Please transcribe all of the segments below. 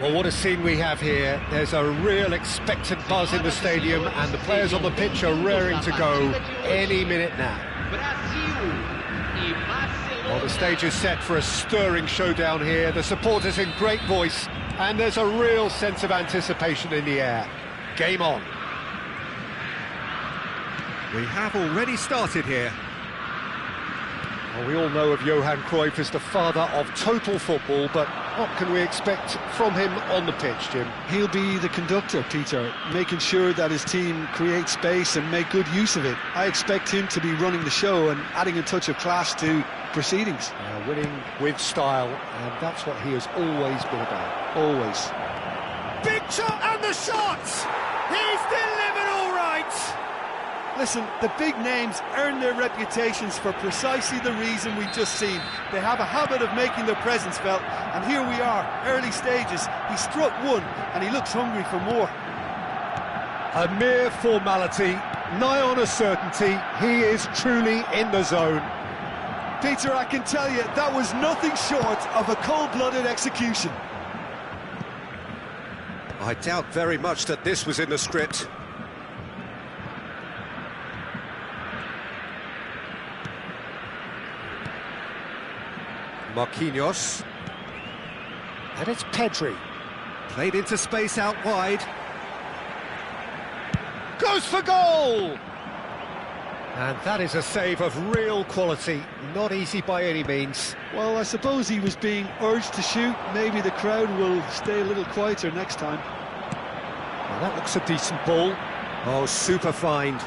Well, what a scene we have here. There's a real expectant buzz in the stadium and the players on the pitch are raring to go any minute now. Well, the stage is set for a stirring showdown here. The supporters in great voice and there's a real sense of anticipation in the air. Game on. We have already started here. Well, we all know of Johan Cruyff as the father of total football, but what can we expect from him on the pitch, Jim? He'll be the conductor, Peter, making sure that his team create space and make good use of it. I expect him to be running the show and adding a touch of class to proceedings. Winning with style, and that's what he has always been about. Always. Big shot and the shot! He's delivered all right! Listen, the big names earn their reputations for precisely the reason we've just seen. They have a habit of making their presence felt, and here we are, early stages. He struck one, and he looks hungry for more. A mere formality, nigh on a certainty, he is truly in the zone. Peter, I can tell you, that was nothing short of a cold-blooded execution. I doubt very much that this was in the script. Marquinhos. And it's Pedri. Played into space out wide. Goes for goal! And that is a save of real quality, not easy by any means. Well, I suppose he was being urged to shoot. Maybe the crowd will stay a little quieter next time. Well, that looks a decent ball. Oh, super find.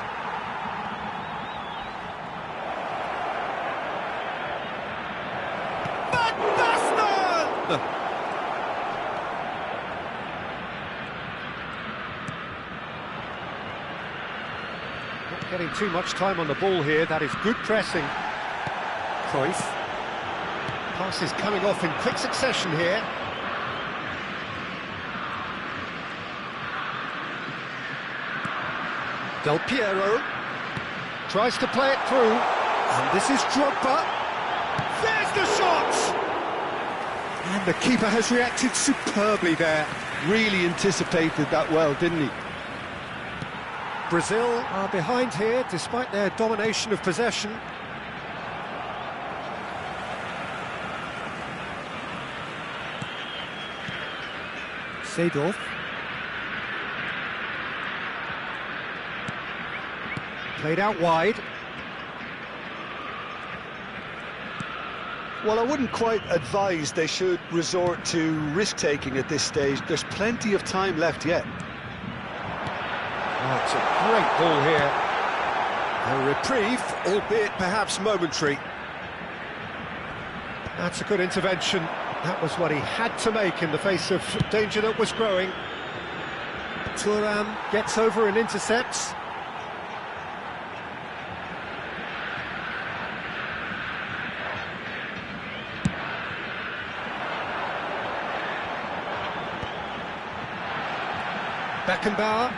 Not getting too much time on the ball here. That is good pressing. Cruyff. Passes coming off in quick succession here. Del Piero tries to play it through, and this is Drogba. There's the shot! And the keeper has reacted superbly there. Really anticipated that well, didn't he? Brazil are behind here, despite their domination of possession. Seedorf. Played out wide. Well, I wouldn't quite advise they should resort to risk-taking at this stage. There's plenty of time left yet. Oh, it's a great ball here. A reprieve, albeit perhaps momentary. That's a good intervention. That was what he had to make in the face of danger that was growing. Thuram gets over and intercepts. Beckenbauer.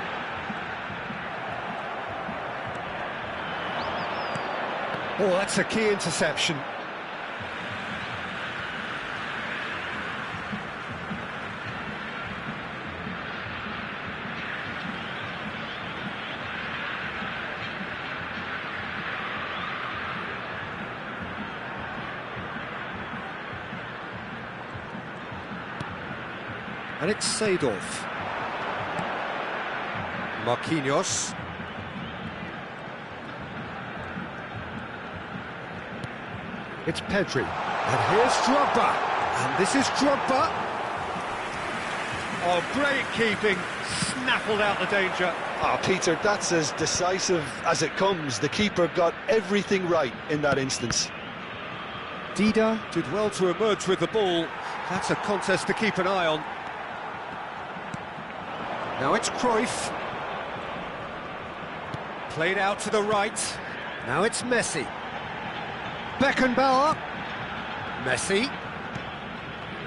Oh, that's a key interception. And it's Seedorf. Marquinhos. It's Pedri. And here's Drogba. And this is Drogba. Oh, great keeping. Snaffled out the danger. Ah, Peter, that's as decisive as it comes. The keeper got everything right in that instance. Dida Did well to emerge with the ball. That's a contest to keep an eye on. Now it's Cruyff. Played out to the right. Now it's Messi. Beckenbauer. Messi.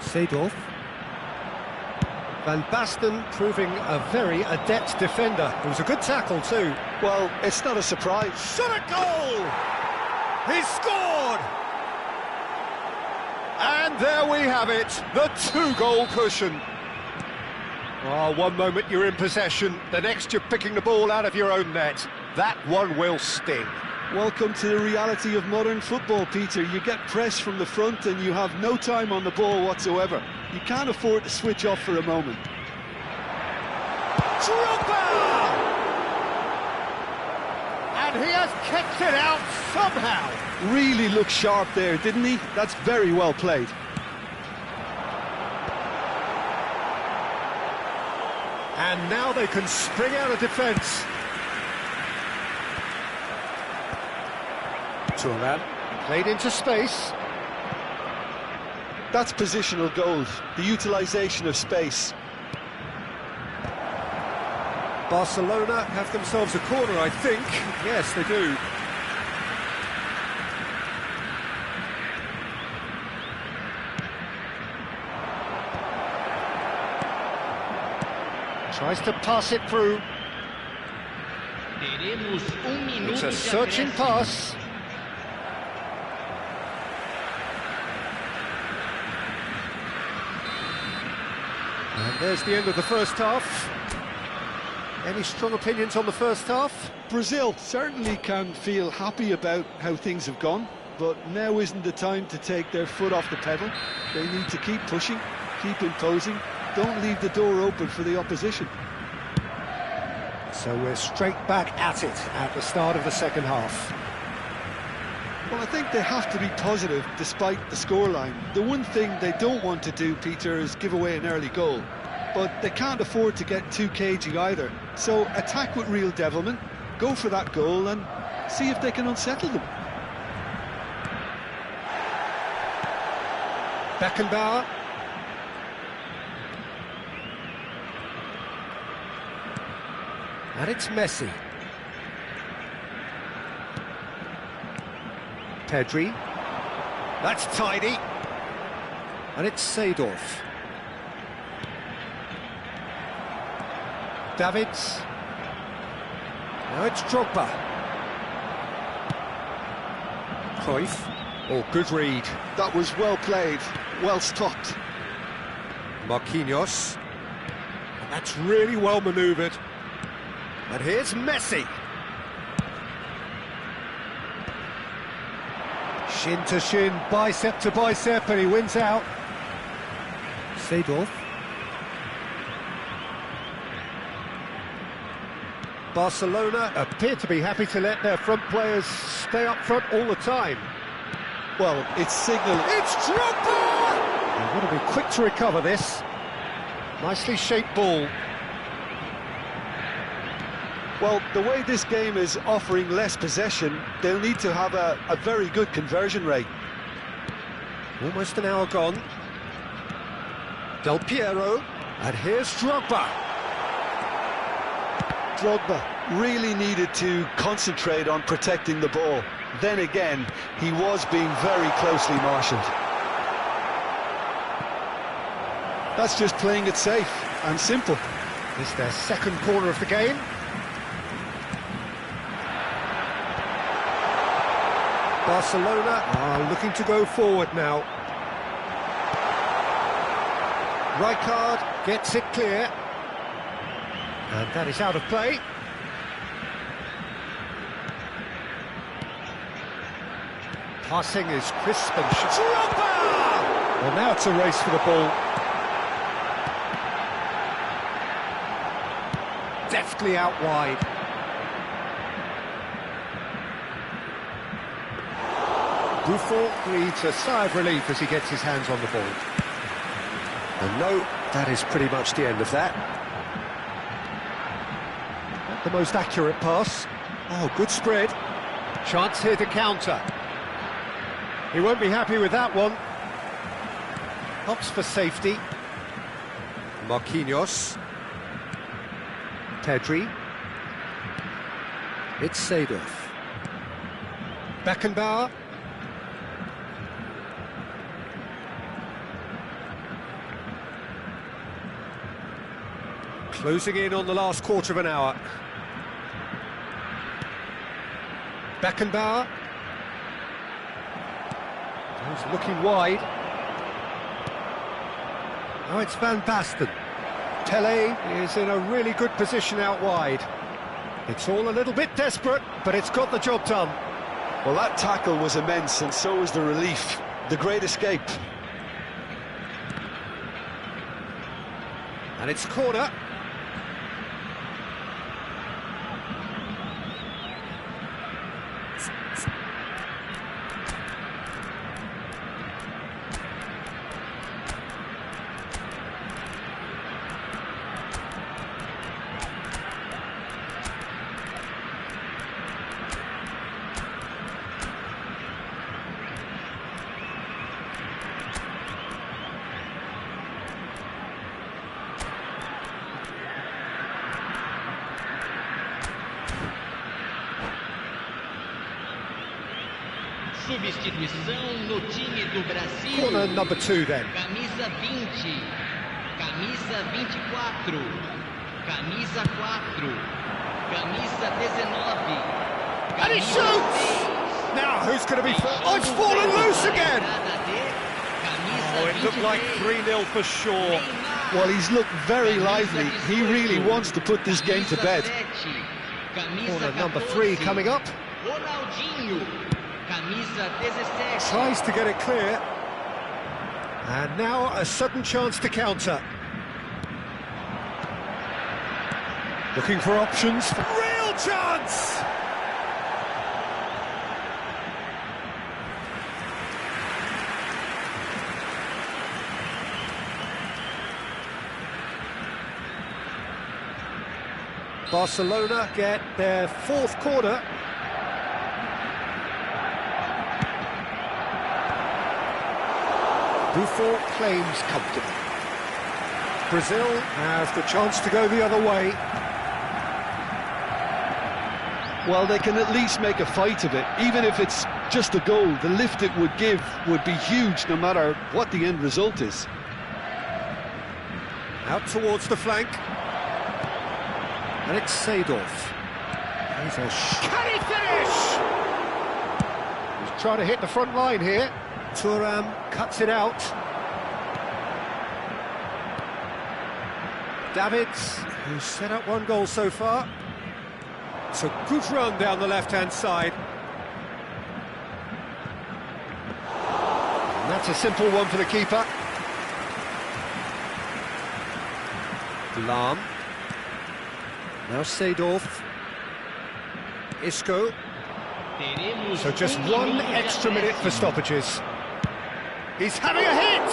Seedorf. Van Basten proving a very adept defender. It was a good tackle too. Well, it's not a surprise. Shot a goal! He's scored! And there we have it, the two-goal cushion. Oh, one moment you're in possession, the next you're picking the ball out of your own net. That one will sting. Welcome to the reality of modern football, Peter. You get pressed from the front and you have no time on the ball whatsoever. You can't afford to switch off for a moment. Drogba! And he has kicked it out somehow. Really looked sharp there, didn't he? That's very well played. And now they can spring out of defence. Turan played into space. That's positional goals, the utilisation of space. Barcelona have themselves a corner, I think. Yes, they do. Tries to pass it through. It's a searching pass. And there's the end of the first half. Any strong opinions on the first half? Brazil certainly can feel happy about how things have gone, but now isn't the time to take their foot off the pedal. They need to keep pushing, keep imposing, don't leave the door open for the opposition. So we're straight back at it at the start of the second half. Well, I think they have to be positive despite the scoreline. The one thing they don't want to do, Peter, is give away an early goal. But they can't afford to get too cagey either. So attack with real devilment, go for that goal and see if they can unsettle them. Beckenbauer. And it's Messi. Pedri. That's tidy. And it's Seedorf. Davids. Now it's Drogba. Cruyff. Oh, good read. That was well played, well stopped. Marquinhos. And that's really well manoeuvred. And here's Messi. Shin to shin, bicep to bicep, and he wins out. Seedorf. Barcelona appear to be happy to let their front players stay up front all the time. Well, it's signal. It's Drogba! They've got to be quick to recover this. Nicely shaped ball. Well, the way this game is offering less possession, they'll need to have a very good conversion rate. Almost an hour gone. Del Piero, and here's Drogba. Drogba really needed to concentrate on protecting the ball. Then again, he was being very closely marshalled. That's just playing it safe and simple. It's their second corner of the game. Barcelona are looking to go forward now. Rijkaard gets it clear. And that is out of play. Passing is crisp and Drogba! Well, now it's a race for the ball. Deftly out wide. Buffon breathes a sigh of relief as he gets his hands on the ball. And no, that is pretty much the end of that. Not the most accurate pass. Oh, good spread. Chance here to counter. He won't be happy with that one. Opts for safety. Marquinhos. Pedri. It's Seedorf. Beckenbauer. Closing in on the last quarter of an hour. Beckenbauer. He's looking wide. Now it's Van Basten. Pele is in a really good position out wide. It's all a little bit desperate, but it's got the job done. Well, that tackle was immense, and so was the relief. The great escape. And it's corner. Substituição no time do Brasil. Corner number 2 then. Camisa 20, camisa 24, camisa 4, camisa 19. And he shoots! Now, who's going to be... Oh, it's fallen loose again! Oh, it looked like 3-0 for sure. Well, he's looked very lively. He really wants to put this game to bed. Corner number 3 coming up. Ronaldinho, camisa 17. Tries to get it clear. And now a sudden chance to counter. Looking for options. Real chance! Barcelona get their 4th corner. Buffon claims comfortably. Brazil have the chance to go the other way. Well, they can at least make a fight of it. Even if it's just a goal, the lift it would give would be huge no matter what the end result is. Out towards the flank. And it's Seedorf. Can he finish? He's trying to hit the front line here. Thuram cuts it out. Davids, who's set up 1 goal so far. It's a good run down the left-hand side. And that's a simple one for the keeper. Lahm. Now Seedorf. Isco. So just 1 extra minute for stoppages. He's having a hit!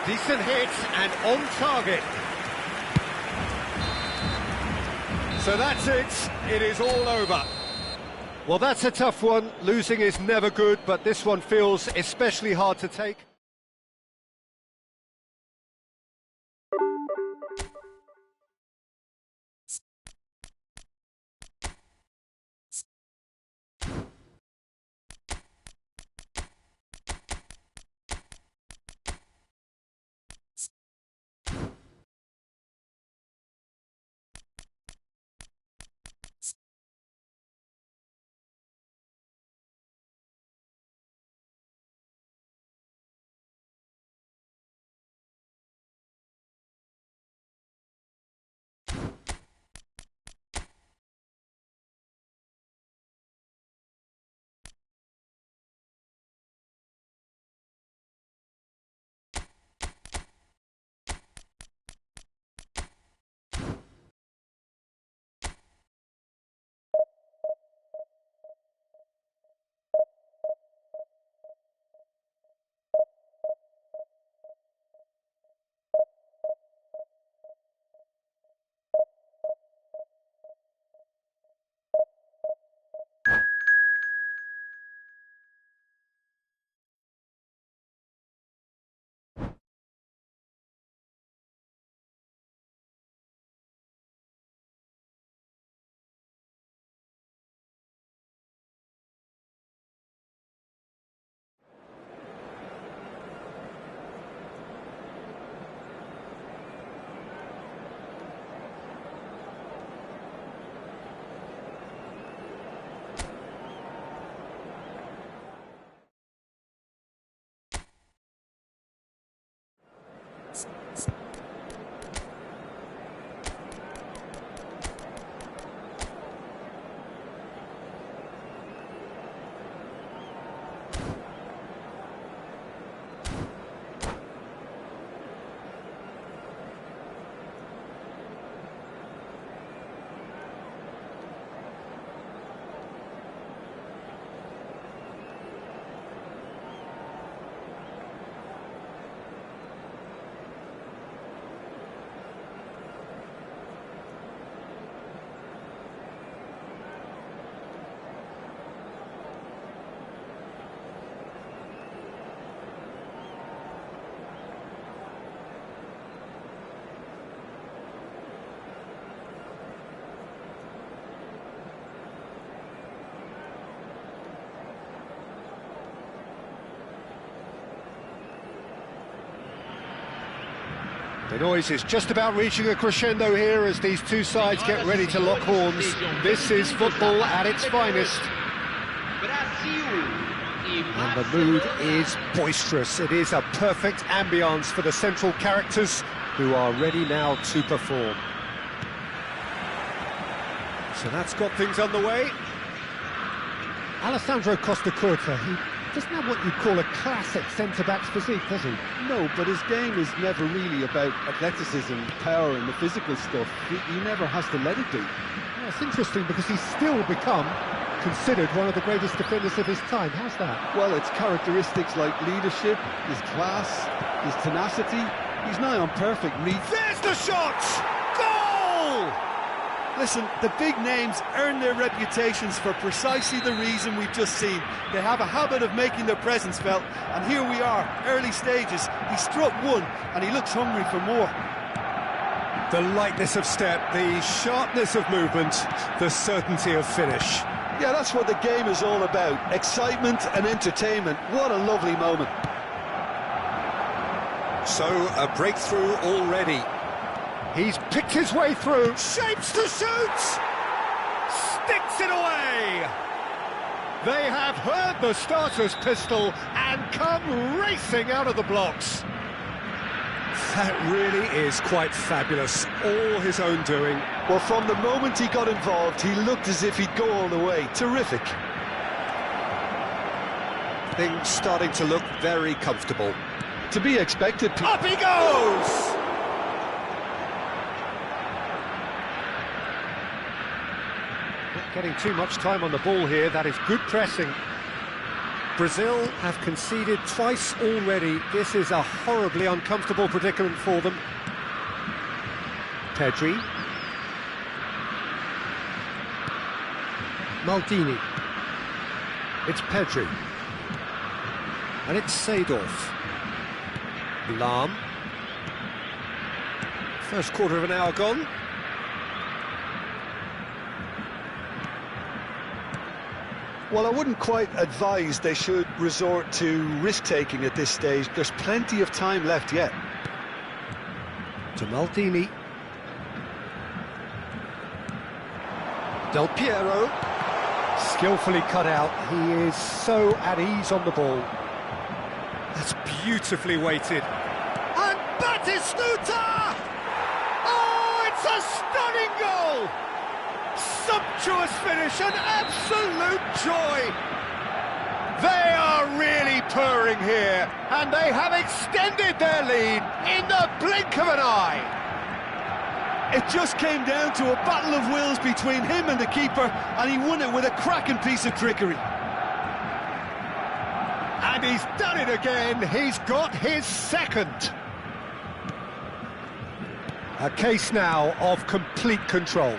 Decent hit and on target. So that's it. It is all over. Well, that's a tough one. Losing is never good, but this one feels especially hard to take. The noise is just about reaching a crescendo here as these two sides get ready to lock horns. This is football at its finest. And the mood is boisterous. It is a perfect ambience for the central characters who are ready now to perform. So that's got things underway. Alessandro Costa Curta, he doesn't have what you'd call a classic centre-back's physique, does he? No, but his game is never really about athleticism, power and the physical stuff. He never has to let it be. Well, it's interesting because he's still become considered one of the greatest defenders of his time. How's that? Well, it's characteristics like leadership, his class, his tenacity. He's nigh on perfect meat. There's the shot! Goal! Listen, the big names earn their reputations for precisely the reason we've just seen. They have a habit of making their presence felt, and here we are, early stages. He struck one, and he looks hungry for more. The lightness of step, the sharpness of movement, the certainty of finish. Yeah, that's what the game is all about. Excitement and entertainment. What a lovely moment. So, a breakthrough already. He's picked his way through. Shapes to shoot! Sticks it away! They have heard the starter's pistol and come racing out of the blocks. That really is quite fabulous. All his own doing. Well, from the moment he got involved, he looked as if he'd go all the way. Terrific. Things starting to look very comfortable. To be expected. Up he goes! Not getting too much time on the ball here. That is good pressing. Brazil have conceded twice already. This is a horribly uncomfortable predicament for them. Pedri. Maldini. It's Pedri. And it's Seedorf. Lahm. First quarter of an hour gone. Well, I wouldn't quite advise they should resort to risk-taking at this stage. There's plenty of time left yet. To Maldini. Del Piero. Skillfully cut out. He is so at ease on the ball. That's beautifully weighted. And Batistuta! Oh, it's a stunning goal! Sumptuous finish, an absolute joy! They are really purring here, and they have extended their lead in the blink of an eye. It just came down to a battle of wills between him and the keeper, and he won it with a cracking piece of trickery. And he's done it again. He's got his second. A case now of complete control.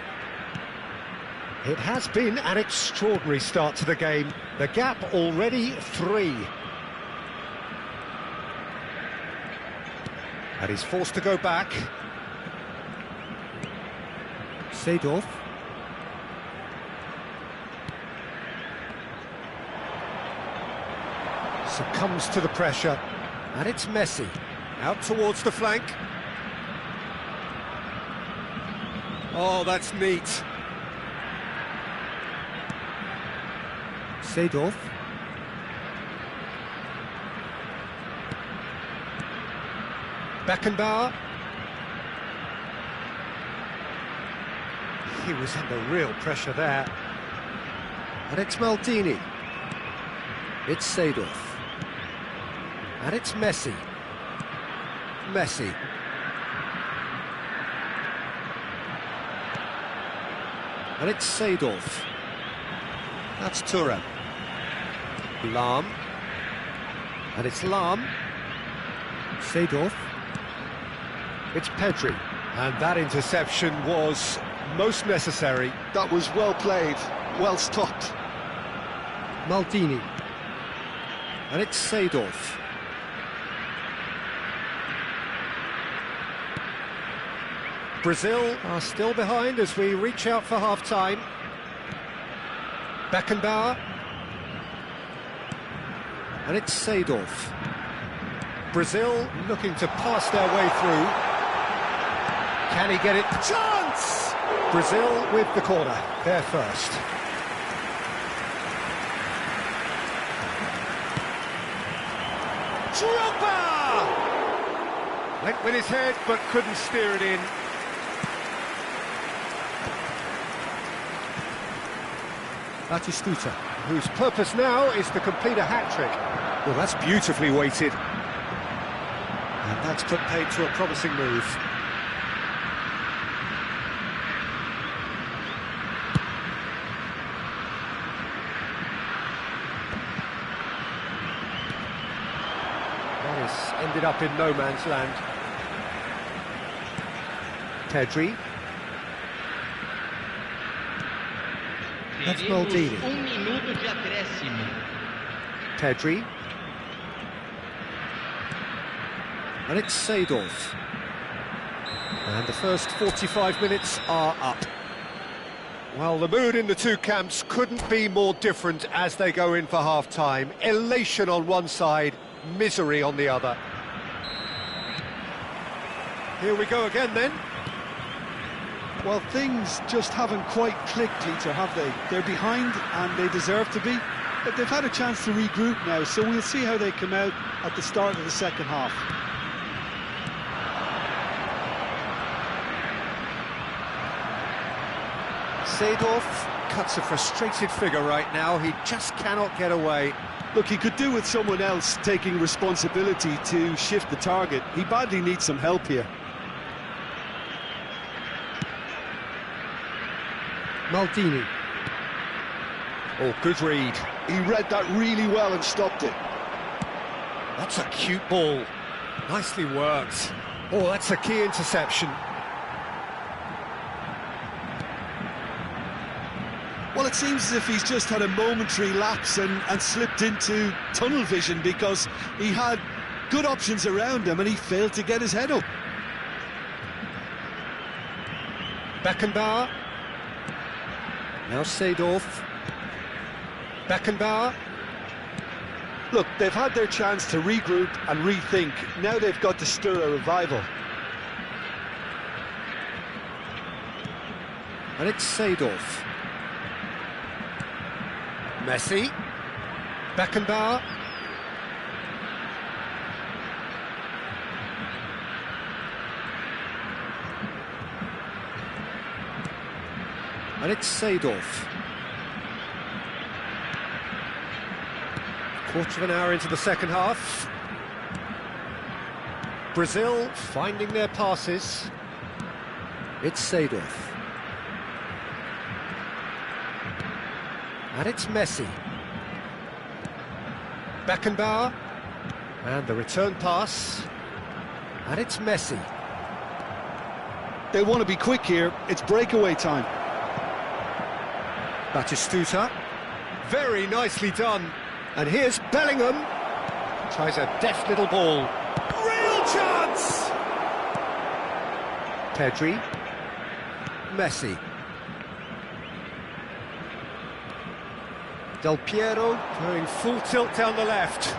It has been an extraordinary start to the game. The gap already 3. And he's forced to go back. Seedorf. Succumbs to the pressure. And it's Messi. Out towards the flank. Oh, that's neat. Seedorf. Beckenbauer. He was under real pressure there. And it's Maldini. It's Seedorf. And it's Messi. Messi. And it's Seedorf. That's Thuram. Lahm. And it's Lahm. Seedorf. It's Pedri. And that interception was most necessary. That was well played, well stopped. Maldini. And it's Seedorf. Brazil are still behind as we reach out for half-time. Beckenbauer. And it's Seedorf. Brazil looking to pass their way through. Can he get it? Chance! Brazil with the corner. They're first. Drogba! Went with his head, but couldn't steer it in. Batistuta, whose purpose now is to complete a hat-trick. Well, that's beautifully weighted. And that's put paid to a promising move. Ended up in no man's land. Pedri. That's Maldini. Minuto de acréscimo. Pedri. And it's Seedorf. And the first 45 minutes are up. Well, the mood in the two camps couldn't be more different as they go in for half-time. Elation on one side, misery on the other. Here we go again, then. Well, things just haven't quite clicked, Peter, have they? They're behind, and they deserve to be. But they've had a chance to regroup now, so we'll see how they come out at the start of the second half. Seedorf cuts a frustrated figure right now. He just cannot get away. Look, he could do with someone else taking responsibility to shift the target. He badly needs some help here. Maldini. Oh, good read. He read that really well and stopped it. That's a cute ball. Nicely worked. Oh, that's a key interception. Well, it seems as if he's just had a momentary lapse and slipped into tunnel vision, because he had good options around him and he failed to get his head up. Beckenbauer. Now Seedorf. Beckenbauer. Look, they've had their chance to regroup and rethink. Now they've got to stir a revival. And it's Seedorf. Messi. Beckenbauer. And it's Seedorf. Quarter of an hour into the second half. Brazil finding their passes. It's Seedorf. And it's Messi. Beckenbauer. And the return pass. And it's Messi. They want to be quick here. It's breakaway time. Batistuta. Very nicely done. And here's Bellingham. Tries a deft little ball. Real chance! Pedri. Messi. Del Piero going full tilt down the left.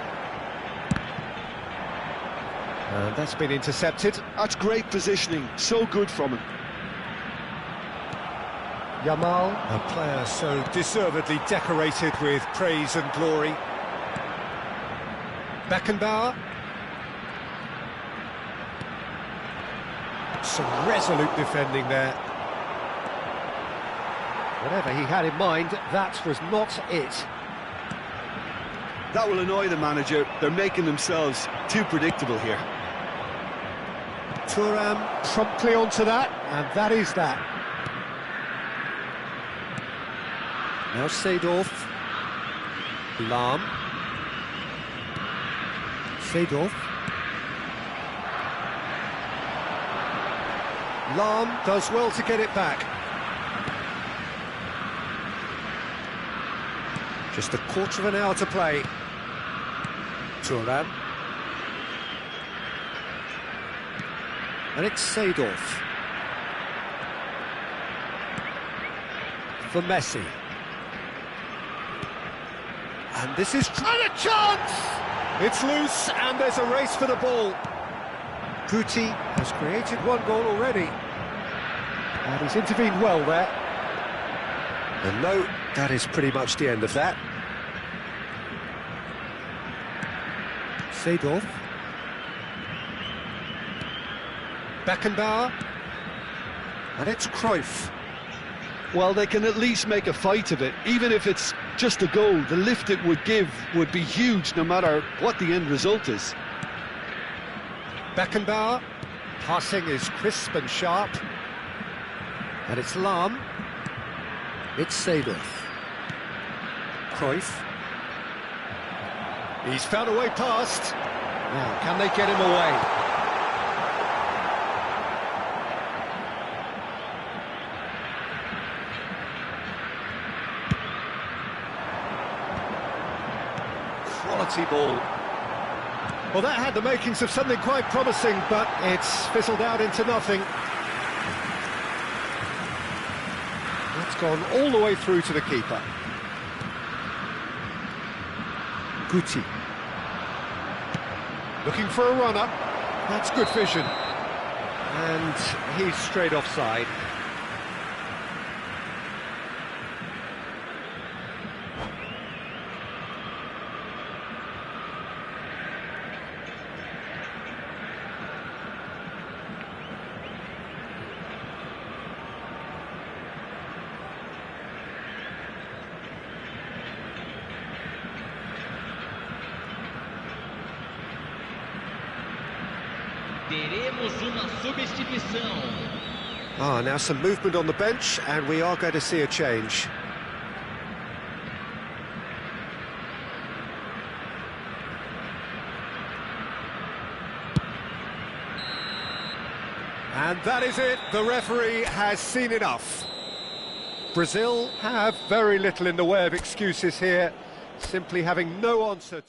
And that's been intercepted. That's great positioning. So good from him. Yamal, a player so deservedly decorated with praise and glory. Beckenbauer. Some resolute defending there. Whatever he had in mind, that was not it. That will annoy the manager. They're making themselves too predictable here. Thuram promptly onto that, and that is that. Now Seedorf. Lahm. Seedorf. Lahm does well to get it back. Just a quarter of an hour to play. Thuram. And it's Seedorf. For Messi. And this is... And a chance! It's loose, and there's a race for the ball. Guti has created one goal already. And he's intervened well there. And no, that is pretty much the end of that. Seedorf. Beckenbauer. And it's Cruyff. Well, they can at least make a fight of it. Even if it's just a goal, the lift it would give would be huge no matter what the end result is. Beckenbauer. Passing is crisp and sharp. And it's Lahm. It's Seedorf. Cruyff. He's found a way past. Now, can they get him away? Quality ball. Well, that had the makings of something quite promising, but it's fizzled out into nothing. It's gone all the way through to the keeper. Guti. Looking for a run-up. That's good vision. And he's straight offside. Teremos uma substituição. Now some movement on the bench, and we are going to see a change. And that is it, the referee has seen enough. Brazil have very little in the way of excuses here, simply having no answer to...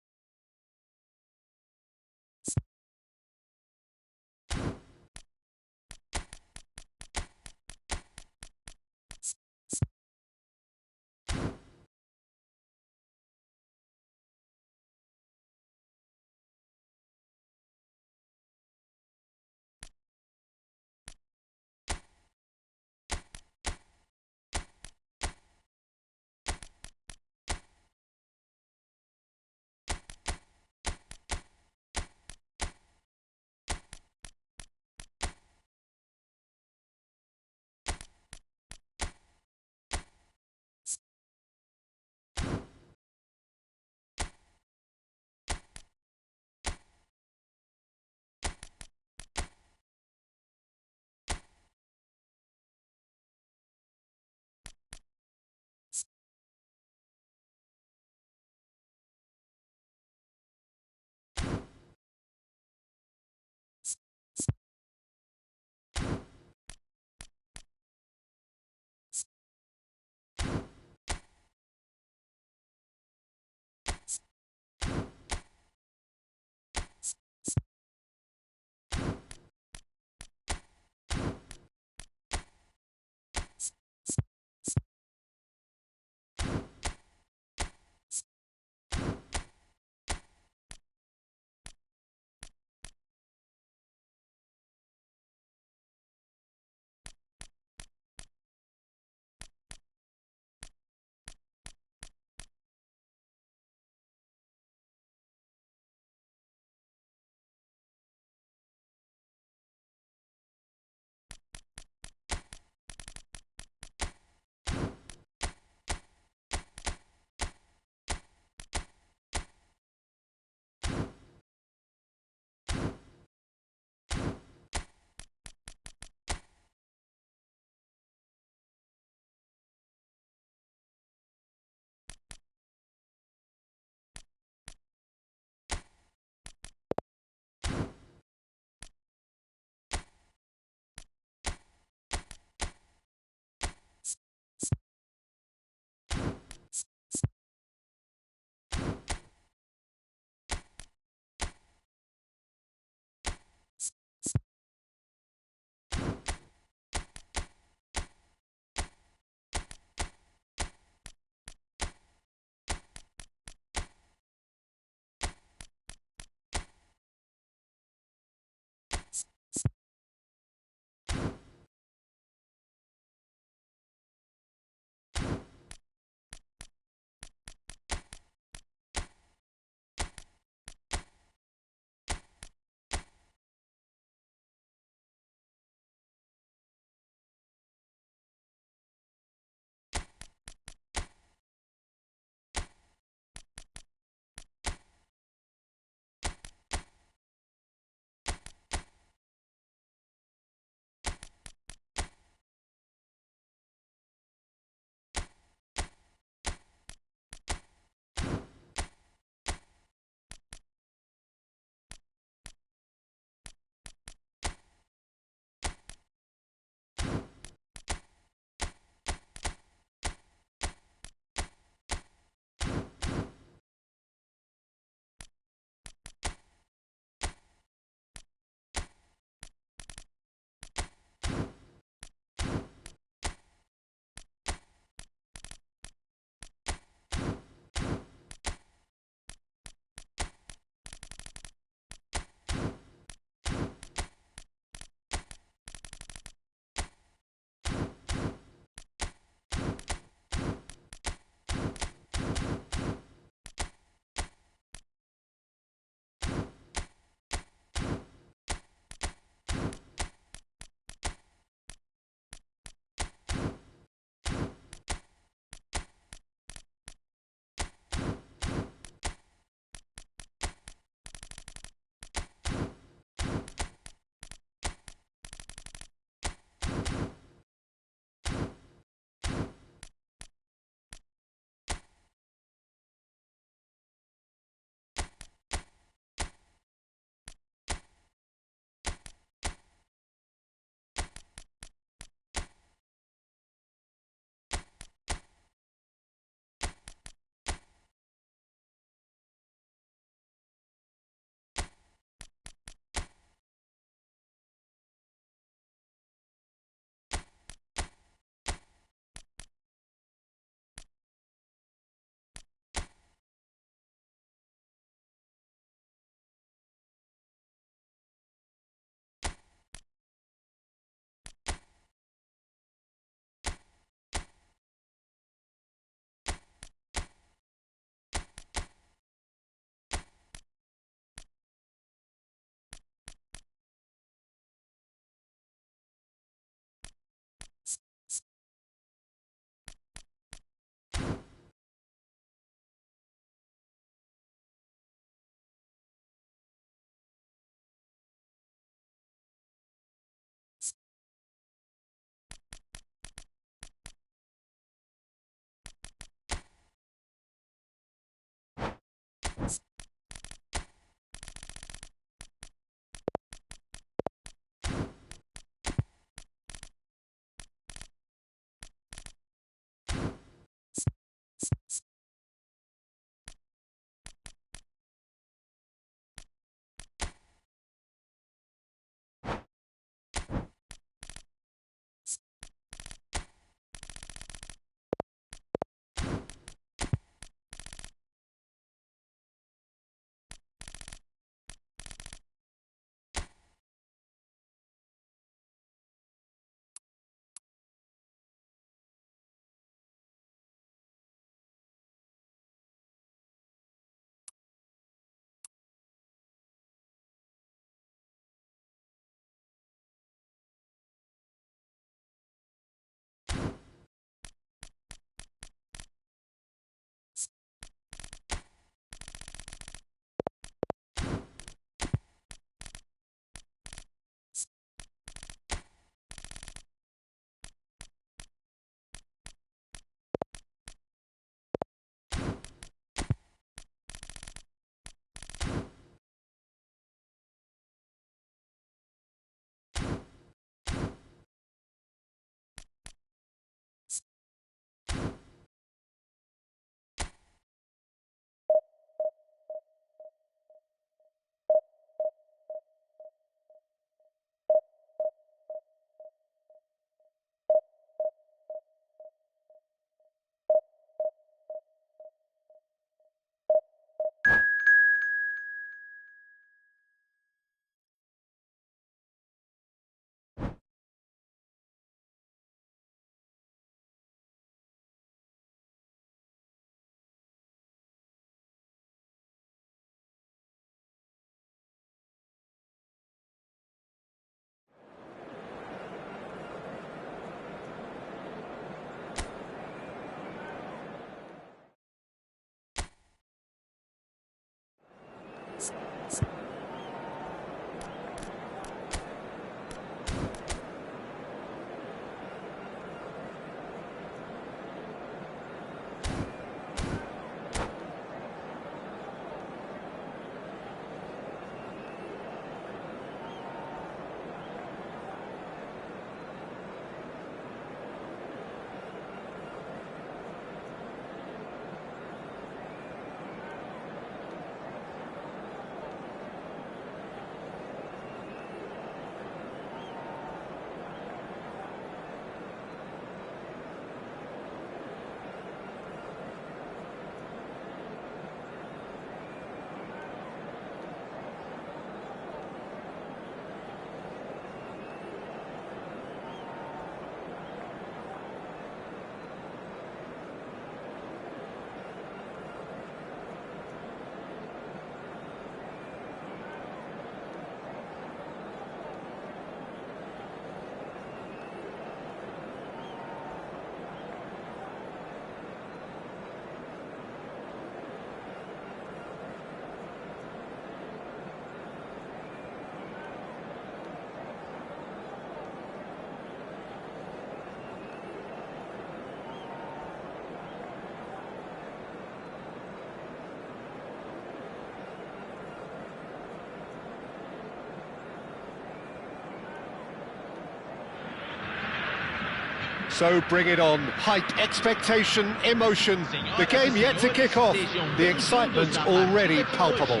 So bring it on. Hype, expectation, emotion. The game yet to kick off. The excitement already palpable.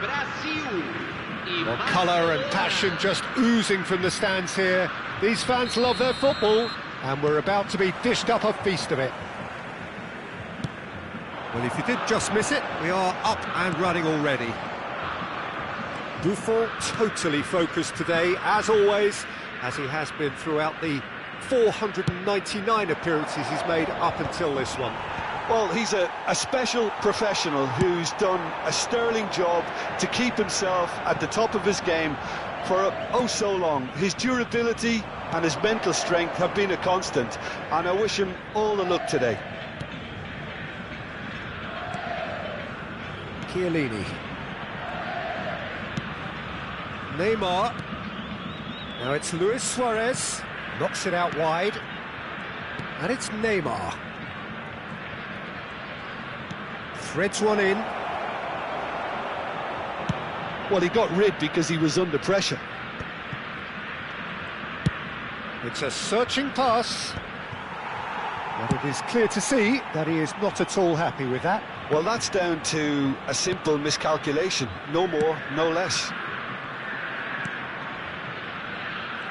Well, colour and passion just oozing from the stands here. These fans love their football, and we're about to be dished up a feast of it. Well, if you did just miss it, we are up and running already. Buffon totally focused today, as always, as he has been throughout the 499 appearances he's made up until this one. Well, he's a special professional who's done a sterling job to keep himself at the top of his game for oh so long. His durability and his mental strength have been a constant, and I wish him all the luck today. Chiellini. Neymar. Now it's Luis Suarez. Knocks it out wide. And it's Neymar. Threads one in. Well, he got rid because he was under pressure. It's a searching pass. But it is clear to see that he is not at all happy with that. Well, that's down to a simple miscalculation. No more, no less.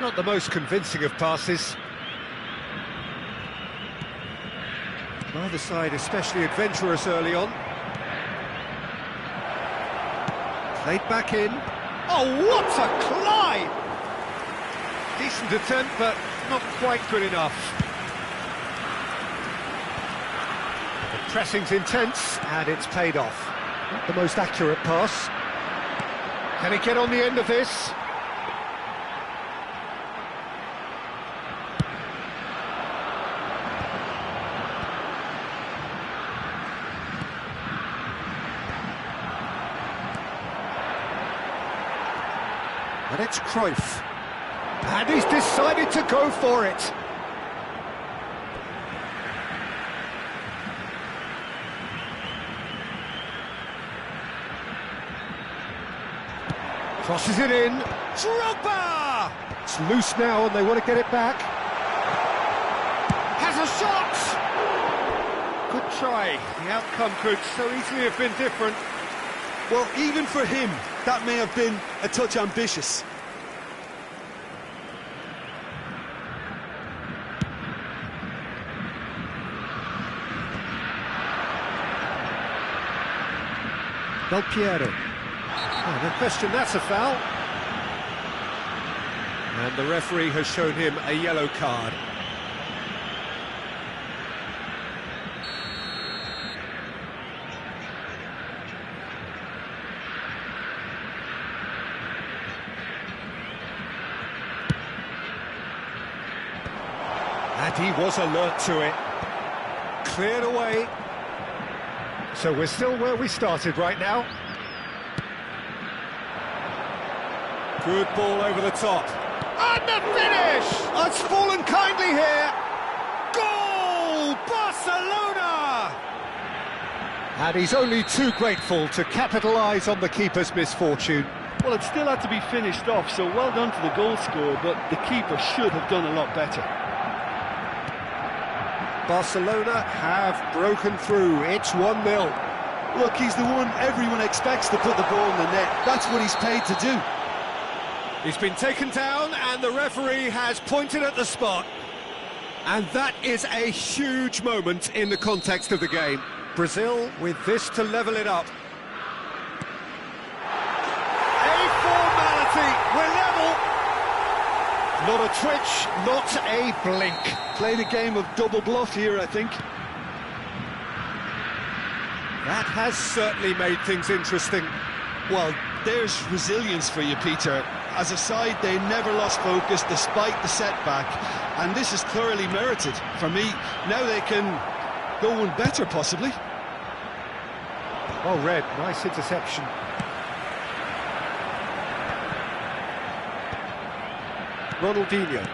Not the most convincing of passes. Neither side especially adventurous early on. Played back in. Oh, what a climb! Decent attempt, but not quite good enough. The pressing's intense, and it's paid off. Not the most accurate pass. Can he get on the end of this? And it's Cruyff. And he's decided to go for it. Crosses it in. Drogba! It's loose now and they want to get it back. Has a shot! Good try. The outcome could so easily have been different. Well, even for him, that may have been a touch ambitious. Del Piero. Oh, no question, that's a foul. And the referee has shown him a yellow card. And he was alert to it. Cleared away. So we're still where we started right now. Good ball over the top. And the finish! Oh, it's fallen kindly here. Goal! Barcelona! And he's only too grateful to capitalise on the keeper's misfortune. Well, it still had to be finished off, so well done to the goal scorer, but the keeper should have done a lot better. Barcelona have broken through. It's 1-0. Look, he's the one everyone expects to put the ball in the net. That's what he's paid to do. He's been taken down and the referee has pointed at the spot. And that is a huge moment in the context of the game. Brazil with this to level it up. A formality, we're level. Not a twitch, not a blink. Played a game of double bluff here, I think. That has certainly made things interesting. Well, there's resilience for you, Peter. As a side, they never lost focus despite the setback, and this is thoroughly merited. For me, now they can go one better, possibly. Oh, Red, nice interception. Ronaldinho.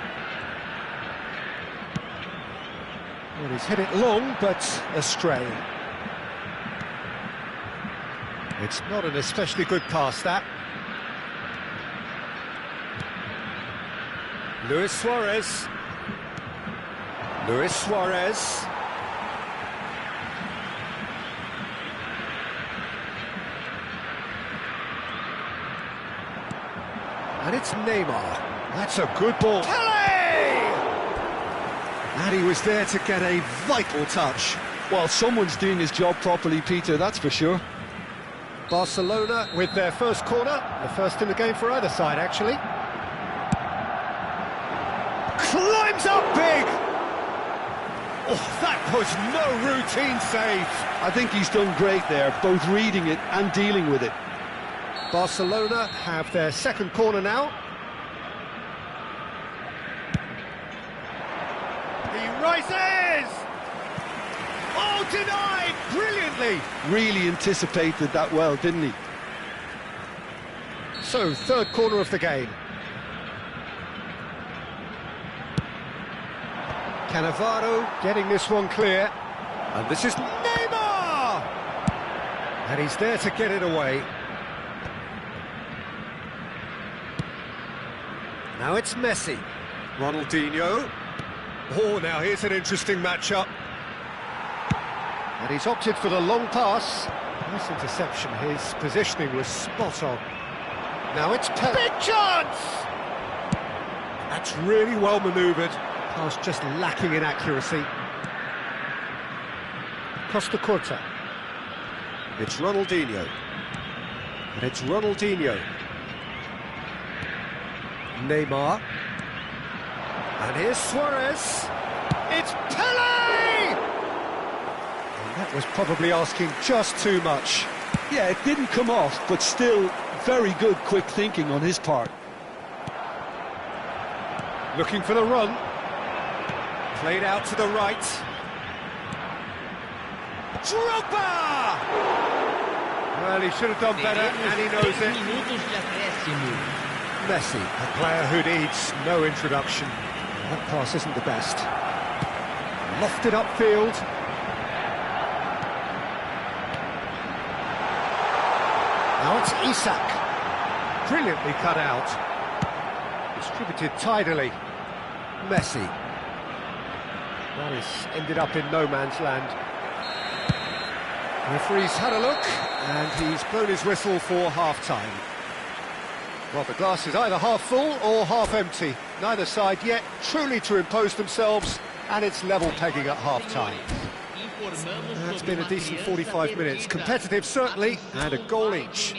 Well, he's hit it long, but astray. It's not an especially good pass, that. Luis Suarez. Luis Suarez. And it's Neymar. That's a good ball. Pele! And he was there to get a vital touch. Well, someone's doing his job properly, Peter, that's for sure. Barcelona with their first corner, the first in the game for either side, actually. Climbs up big! Oh, that was no routine save. I think he's done great there, both reading it and dealing with it. Barcelona have their second corner now. He rises! Oh, denied brilliantly! Really anticipated that well, didn't he? So, third corner of the game. Cannavaro getting this one clear. And this is Neymar! And he's there to get it away. Now it's Messi. Ronaldinho. Oh, now here's an interesting matchup. And he's opted for the long pass. Nice interception, his positioning was spot on. Now it's Big chance! That's really well manoeuvred. Pass just lacking in accuracy. Costa Curta. It's Ronaldinho. And it's Ronaldinho. Neymar. And here's Suarez. It's Pele! And that was probably asking just too much. Yeah, it didn't come off, but still very good quick thinking on his part. Looking for the run. Played out to the right. Drogba! Well, he should have done better, and he knows it. Messi, a player who needs no introduction. That pass isn't the best. Lofted upfield. Now it's Isak. Brilliantly cut out. Distributed tidily. Messi. That has ended up in no man's land. The referee's had a look, and he's blown his whistle for half-time. Well, the glass is either half full or half empty. Neither side yet truly to impose themselves, and it's level pegging at half-time. That's been a decent 45 minutes. Competitive, certainly, and a goal each.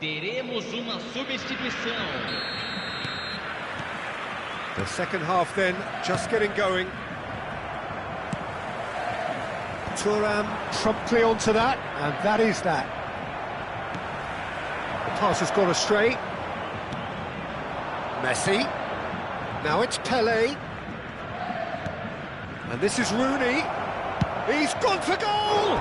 Teremos uma substituição. The second half then, just getting going. Thuram promptly onto that, and that is that. The pass has gone astray. Messi. Now it's Pele. And this is Rooney. He's gone for goal!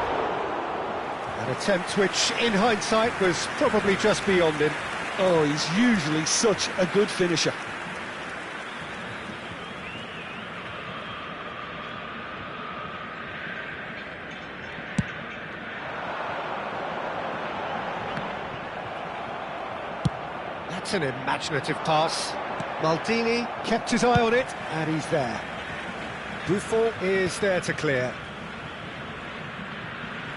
An attempt which, in hindsight, was probably just beyond him. Oh, he's usually such a good finisher. That's an imaginative pass. Maldini kept his eye on it, and he's there. Buffon is there to clear.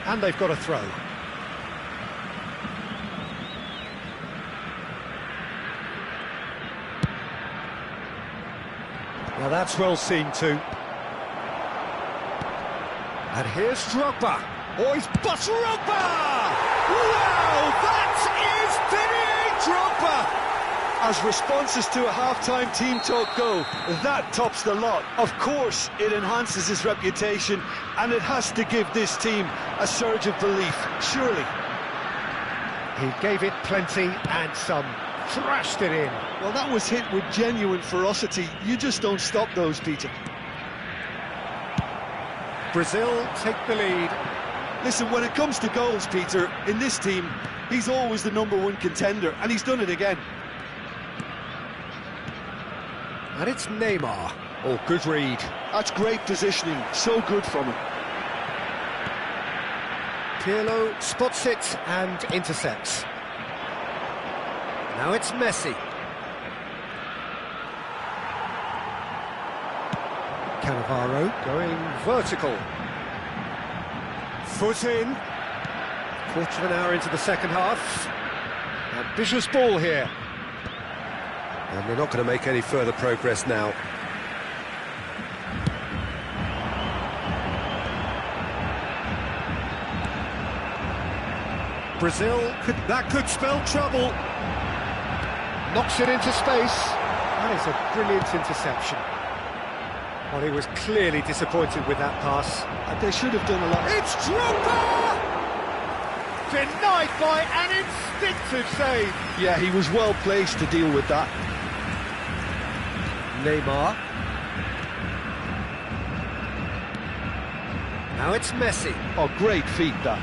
And they've got a throw. Now that's well seen too. And here's Drogba. Oh, he's bust Drogba! Wow, that is Didier Drogba! As responses to a half-time team talk go, that tops the lot. Of course, it enhances his reputation, and it has to give this team a surge of belief, surely. He gave it plenty and some. Thrashed it in. Well, that was hit with genuine ferocity. You just don't stop those, Peter. Brazil take the lead. Listen, when it comes to goals, Peter, in this team, he's always the #1 contender, and he's done it again. And it's Neymar. Oh, good read. That's great positioning, so good from him. Pirlo spots it and intercepts. Now it's Messi. Cannavaro going vertical. Foot in. Quarter of an hour into the second half. Ambitious ball here. And they're not going to make any further progress now. Brazil, that could spell trouble. Knocks it into space. That is a brilliant interception. Well, he was clearly disappointed with that pass. They should have done a lot. It's Drogba! Denied by an instinctive save. Yeah, he was well placed to deal with that. Neymar. Now it's Messi. Oh, great feat, that.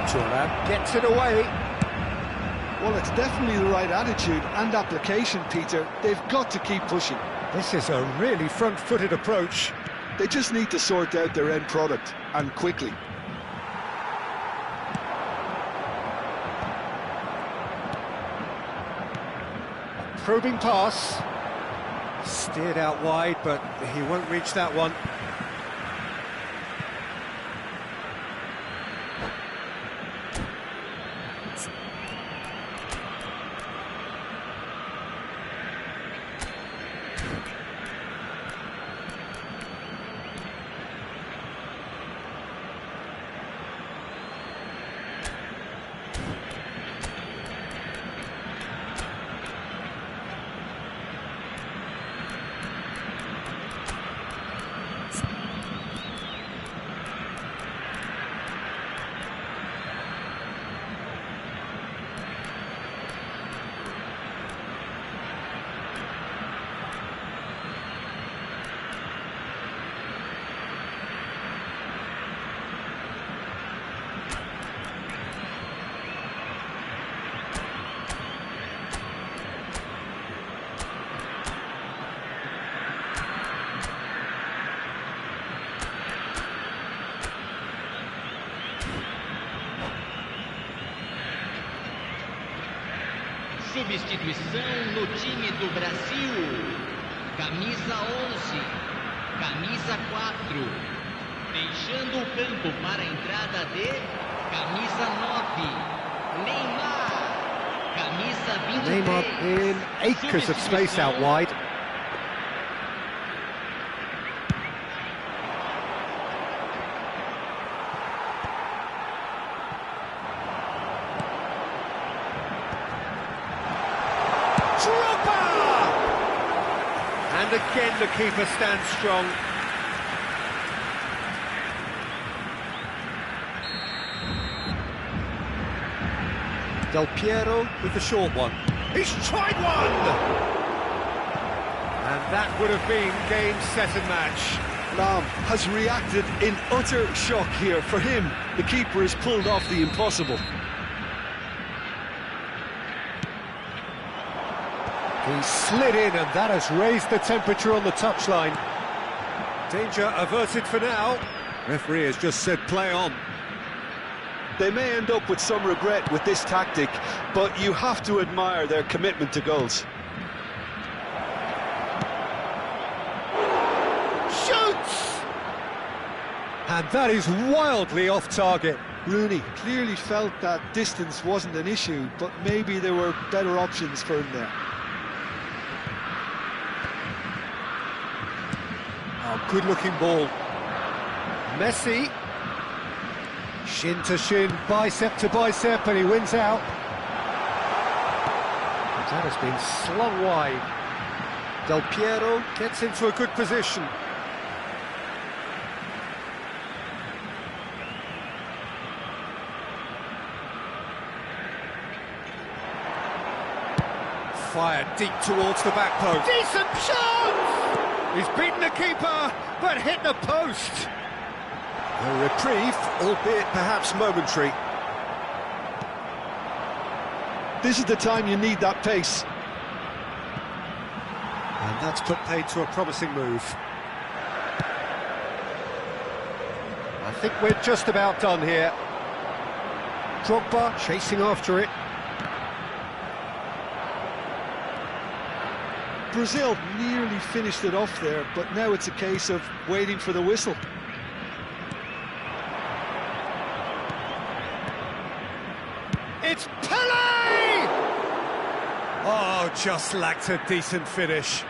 Thuram gets it away. Well, it's definitely the right attitude and application, Peter. They've got to keep pushing. This is a really front-footed approach. They just need to sort out their end product, and quickly. Probing pass. Steered out wide, but he won't reach that one. Substituição no time do Brasil. Camisa 11, camisa 4. Deixando o campo para a entrada de camisa 9, Neymar. Camisa 23. Neymar in acres of space out wide. And again the keeper stands strong. Del Piero with the short one. He's tried one! And that would have been game, set and match. Lam has reacted in utter shock here. For him, the keeper has pulled off the impossible. He slid in and that has raised the temperature on the touchline. Danger averted for now. Referee has just said play on. They may end up with some regret with this tactic, but you have to admire their commitment to goals. Shoots! And that is wildly off target. Rooney clearly felt that distance wasn't an issue, but maybe there were better options for him there. Oh, good-looking ball. Messi. Shin to shin, bicep to bicep, and he wins out. That has been slung wide. Del Piero gets into a good position. Fired deep towards the back post. Decent shot! He's beaten the keeper, but hit the post. A reprieve, albeit perhaps momentary. This is the time you need that pace. And that's put paid to a promising move. I think we're just about done here. Drogba chasing after it. Brazil nearly finished it off there, but now it's a case of waiting for the whistle. It's Pele! Oh, just lacked a decent finish.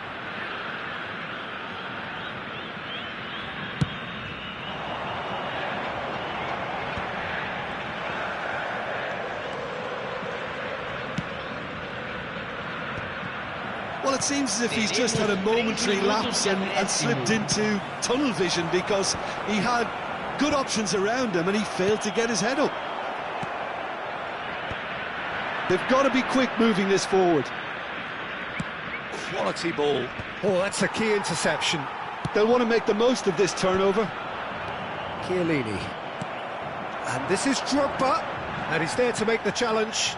Well, it seems as if he's just had a momentary lapse and slipped into tunnel vision, because he had good options around him and he failed to get his head up. They've got to be quick moving this forward. Quality ball. Oh, that's a key interception. They'll want to make the most of this turnover. Chiellini. And this is Drogba. And he's there to make the challenge.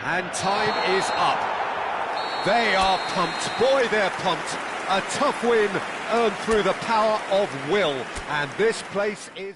And time is up. They are pumped. Boy, they're pumped. A tough win earned through the power of will. And this place is...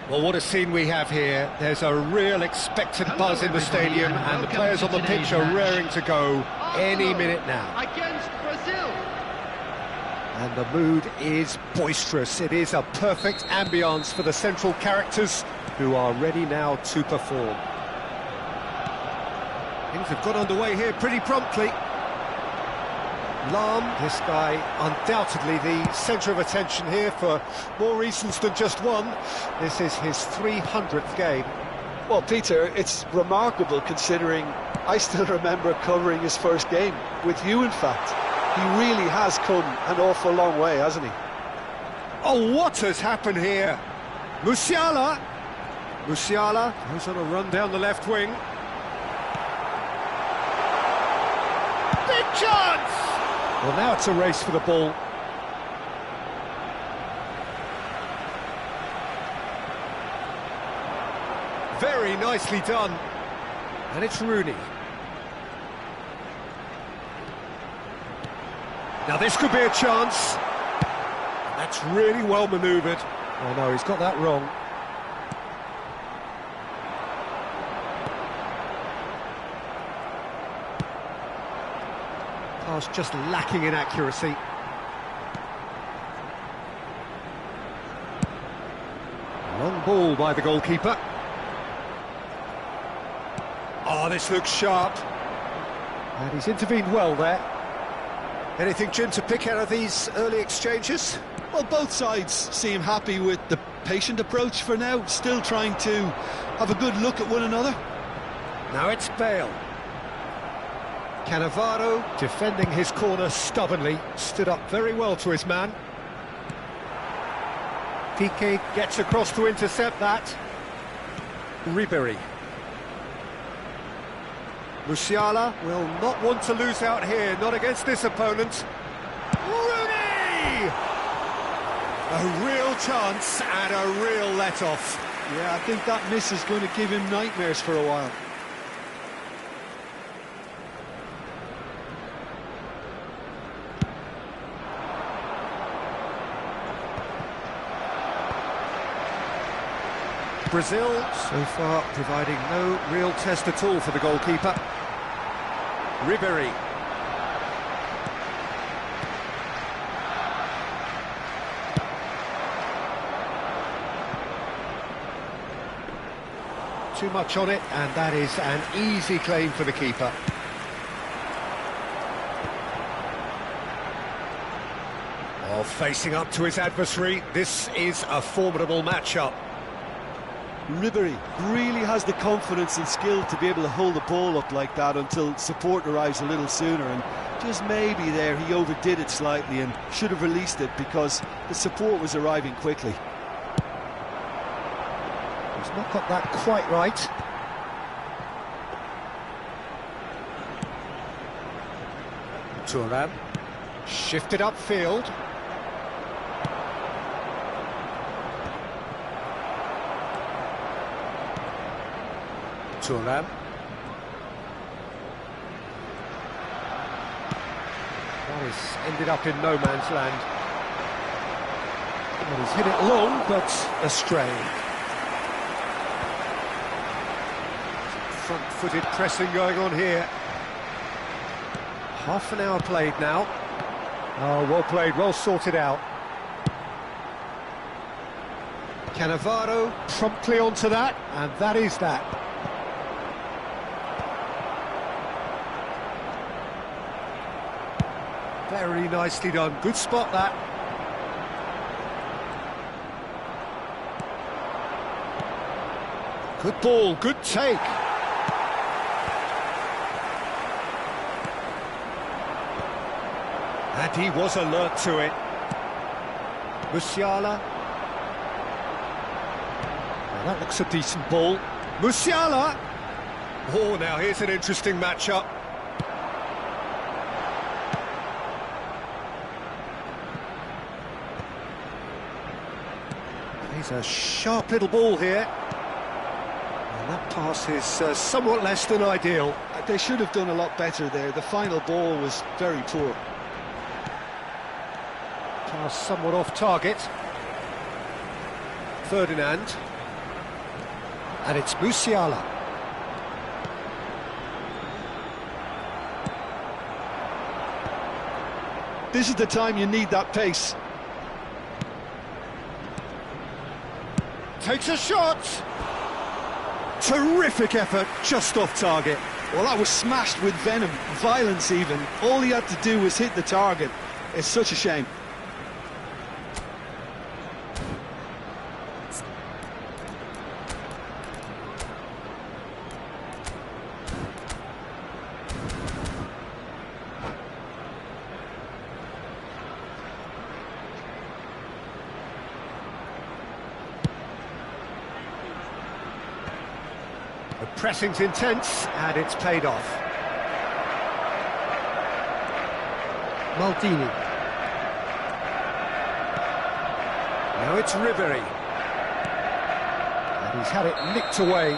Well, what a scene we have here. There's a real expectant buzz in the stadium, and the players on the pitch are raring to go any minute now. Against Brazil. And the mood is boisterous. It is a perfect ambience for the central characters who are ready now to perform. Things have got underway here pretty promptly. Lahm, this guy undoubtedly the centre of attention here for more reasons than just one. This is his 300th game. Well, Peter, it's remarkable considering I still remember covering his first game, with you in fact. He really has come an awful long way, hasn't he? Oh, what has happened here? Musiala goes on a run down the left wing. Big chance! Well, now it's a race for the ball. Very nicely done. And it's Rooney. Now this could be a chance. That's really well manoeuvred. Oh no, he's got that wrong. Pass just lacking in accuracy. Long ball by the goalkeeper. Oh, this looks sharp. And he's intervened well there. Anything, Jim, to pick out of these early exchanges? Well, both sides seem happy with the patient approach for now, still trying to have a good look at one another. Now it's Bale. Cannavaro, defending his corner stubbornly, stood up very well to his man. Piqué gets across to intercept that. Ribery. Musiala will not want to lose out here, not against this opponent. Rooney! A real chance and a real let-off. Yeah, I think that miss is going to give him nightmares for a while. Brazil, so far, providing no real test at all for the goalkeeper. Ribery. Too much on it, and that is an easy claim for the keeper. Oh, facing up to his adversary, this is a formidable matchup. Ribery really has the confidence and skill to be able to hold the ball up like that until support arrives a little sooner, and just maybe there he overdid it slightly and should have released it because the support was arriving quickly. He's not got that quite right. Thuram shifted upfield. Thuram. That has ended up in no man's land. Well, he's hit it long, but astray. Front-footed pressing going on here. Half an hour played now. Oh, well played, well sorted out. Cannavaro promptly onto that, and that is that. Very nicely done. Good spot, that. Good ball, good take. And he was alert to it. Musiala. Well, that looks a decent ball. Musiala! Oh, now here's an interesting matchup. He's a sharp little ball here. And that pass is somewhat less than ideal. They should have done a lot better there. The final ball was very poor. Pass somewhat off target. Ferdinand. And it's Musiala. This is the time you need that pace. Takes a shot. Terrific effort, just off target. Well, that was smashed with venom, violence even. All he had to do was hit the target. It's such a shame. The pressing's intense, and it's paid off. Maldini. Now it's Ribery. And he's had it nicked away.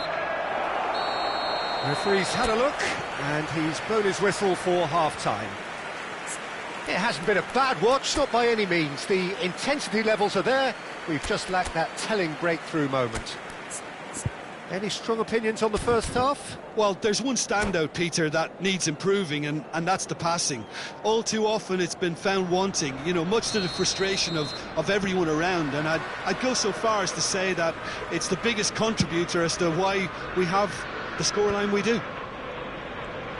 The referee's had a look, and he's blown his whistle for half-time. It hasn't been a bad watch, not by any means. The intensity levels are there. We've just lacked that telling breakthrough moment. Any strong opinions on the first half? Well, there's one standout, Peter, that needs improving, and that's the passing. All too often it's been found wanting, you know, much to the frustration of everyone around, and I'd go so far as to say that it's the biggest contributor as to why we have the scoreline we do.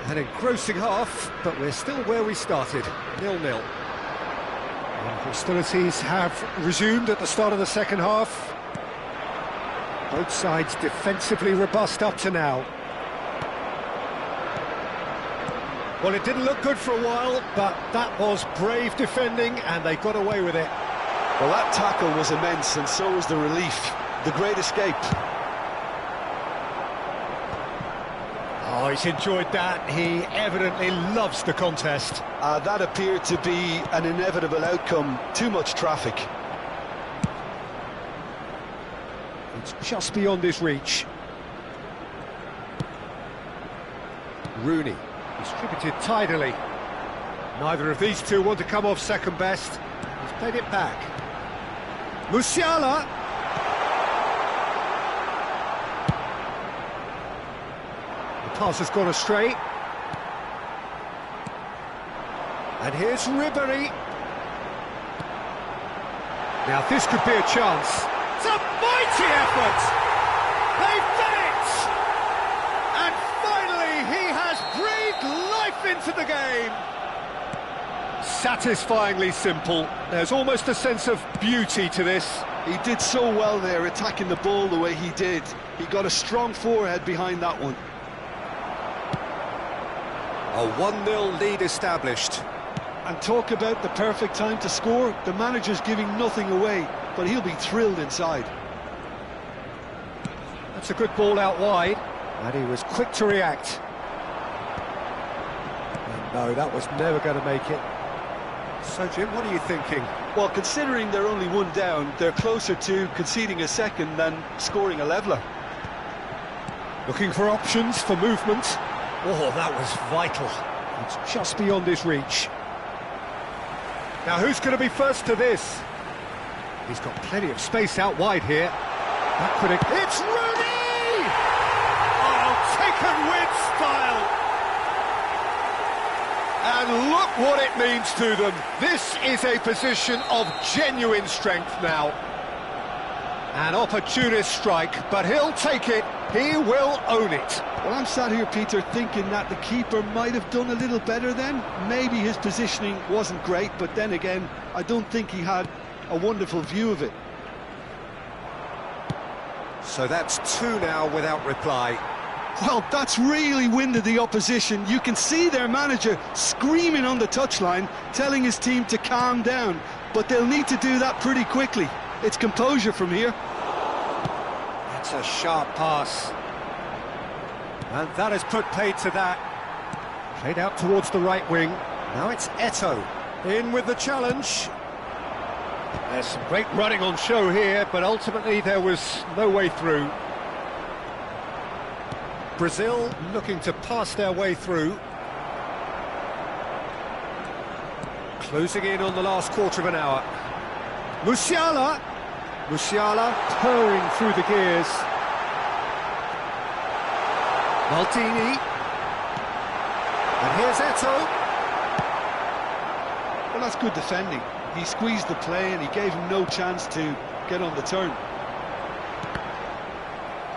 An engrossing half, but we're still where we started, 0-0. And hostilities have resumed at the start of the second half. Both sides defensively robust up to now. Well, it didn't look good for a while, but that was brave defending, and they got away with it. Well, that tackle was immense, and so was the relief. The great escape. Oh, he's enjoyed that. He evidently loves the contest. That appeared to be an inevitable outcome. Too much traffic. It's just beyond his reach. Rooney, distributed tidily. Neither of these two want to come off second best. He's played it back. Musiala! The pass has gone astray. And here's Ribery. Now this could be a chance. It's a mighty effort! They've done it! And finally he has breathed life into the game! Satisfyingly simple. There's almost a sense of beauty to this. He did so well there, attacking the ball the way he did. He got a strong forehead behind that one. A 1-0 lead established. And talk about the perfect time to score. The manager's giving nothing away, but he'll be thrilled inside. That's a good ball out wide, and he was quick to react. And no, that was never going to make it. So, Jim, what are you thinking? Well, considering they're only one down, they're closer to conceding a second than scoring a leveller. Looking for options, for movement. Oh, that was vital. It's just beyond his reach. Now, who's going to be first to this? He's got plenty of space out wide here. That could have... It's Rooney! Oh, taken with style! And look what it means to them. This is a position of genuine strength now. An opportunist strike, but he'll take it. He will own it. Well, I'm sat here, Peter, thinking that the keeper might have done a little better then. Maybe his positioning wasn't great, but then again, I don't think he had a wonderful view of it. So that's two now without reply. Well, that's really winded the opposition. You can see their manager screaming on the touchline, telling his team to calm down, but they'll need to do that pretty quickly. It's composure from here. That's a sharp pass. And that has put paid to that. Played out towards the right wing. Now it's Eto'o in with the challenge. There's some great running on show here, but ultimately there was no way through. Brazil looking to pass their way through. Closing in on the last quarter of an hour. Musiala purring through the gears. Maldini. And here's Eto'o. Well, that's good defending. He squeezed the play and he gave him no chance to get on the turn.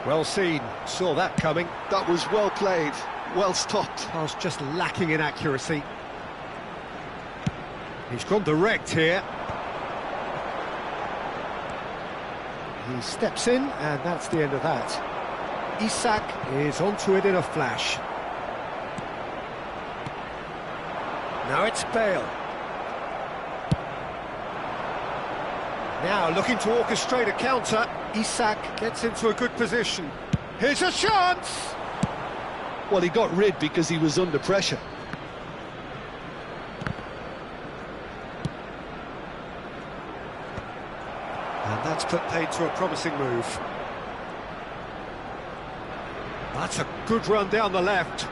Well seen, saw that coming. That was well played, well stopped. Pass just lacking in accuracy. He's gone direct here. He steps in, and that's the end of that. Isak is onto it in a flash. Now it's Bale. Now looking to orchestrate a counter. Isak gets into a good position. Here's a chance! Well, he got rid because he was under pressure. And that's put paid to a promising move. That's a good run down the left.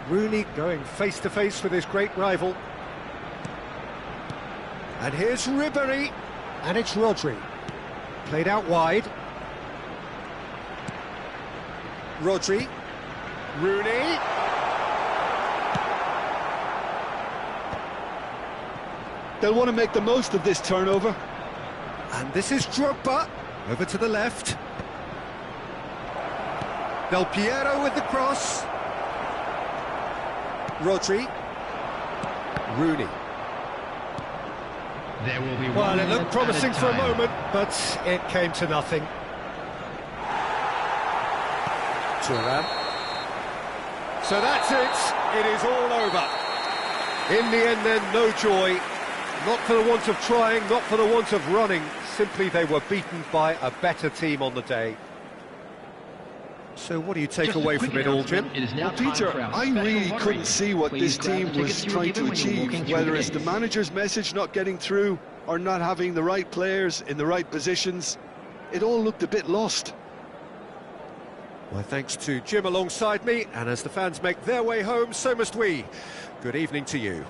Rooney going face-to-face with his great rival. And here's Ribery. And it's Rodri. Played out wide. Rodri. Rooney. They'll want to make the most of this turnover. And this is Drogba. Over to the left. Del Piero with the cross. Rodri. Rooney. There will be Well, one it looked minute promising at a for a time. moment, but it came to nothing. Thuram. So that's it. It is all over. In the end, then, no joy. Not for the want of trying, not for the want of running. Simply, they were beaten by a better team on the day. So what do you take Just a away quick from it all, Jim? announcement. It is now Well, time Peter, for our I special really fundraiser. couldn't see what Please this grab the team tickets was you were trying to given when you were achieve, walking through whether the it's the gates. manager's message not getting through or not having the right players in the right positions. It all looked a bit lost. Well, thanks to Jim alongside me, and as the fans make their way home, so must we. Good evening to you.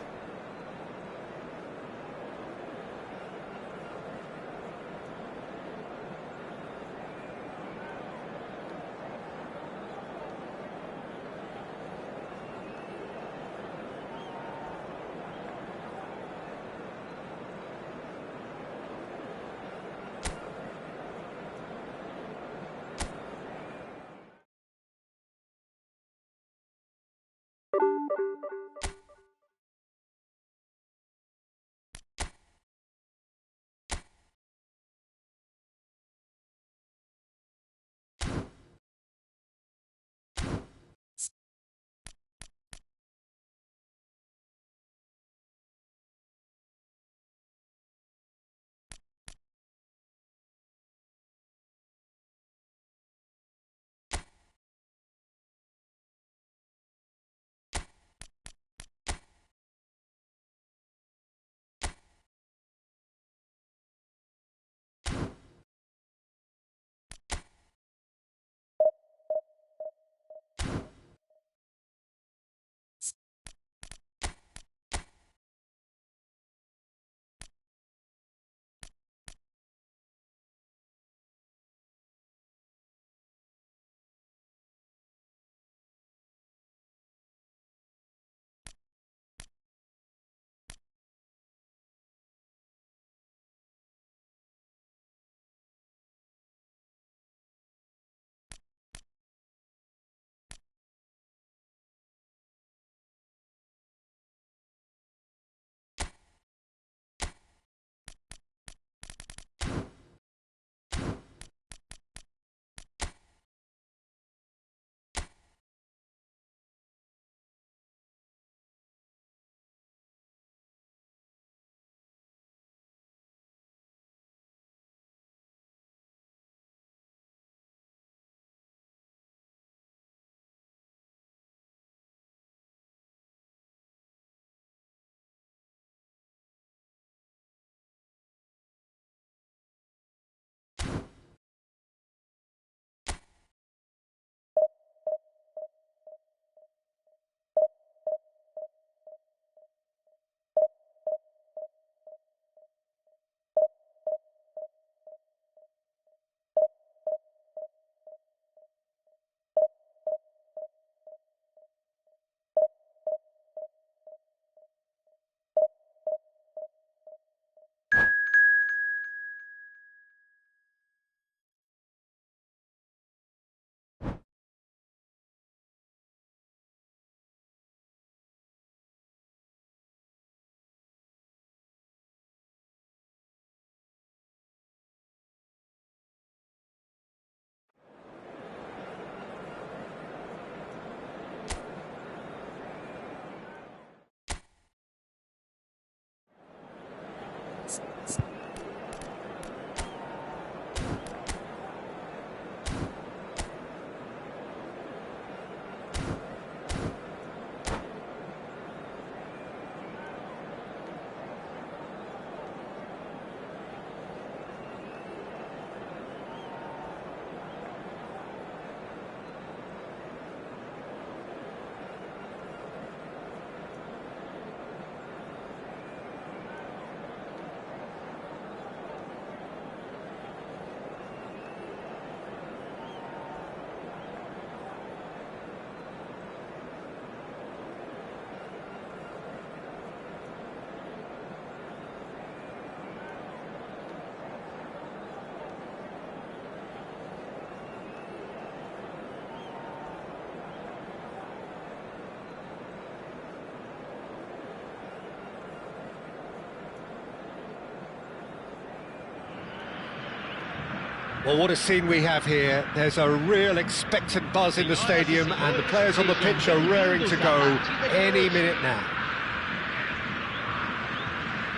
Well, what a scene we have here. There's a real expectant buzz in the stadium, and the players on the pitch are raring to go any minute now.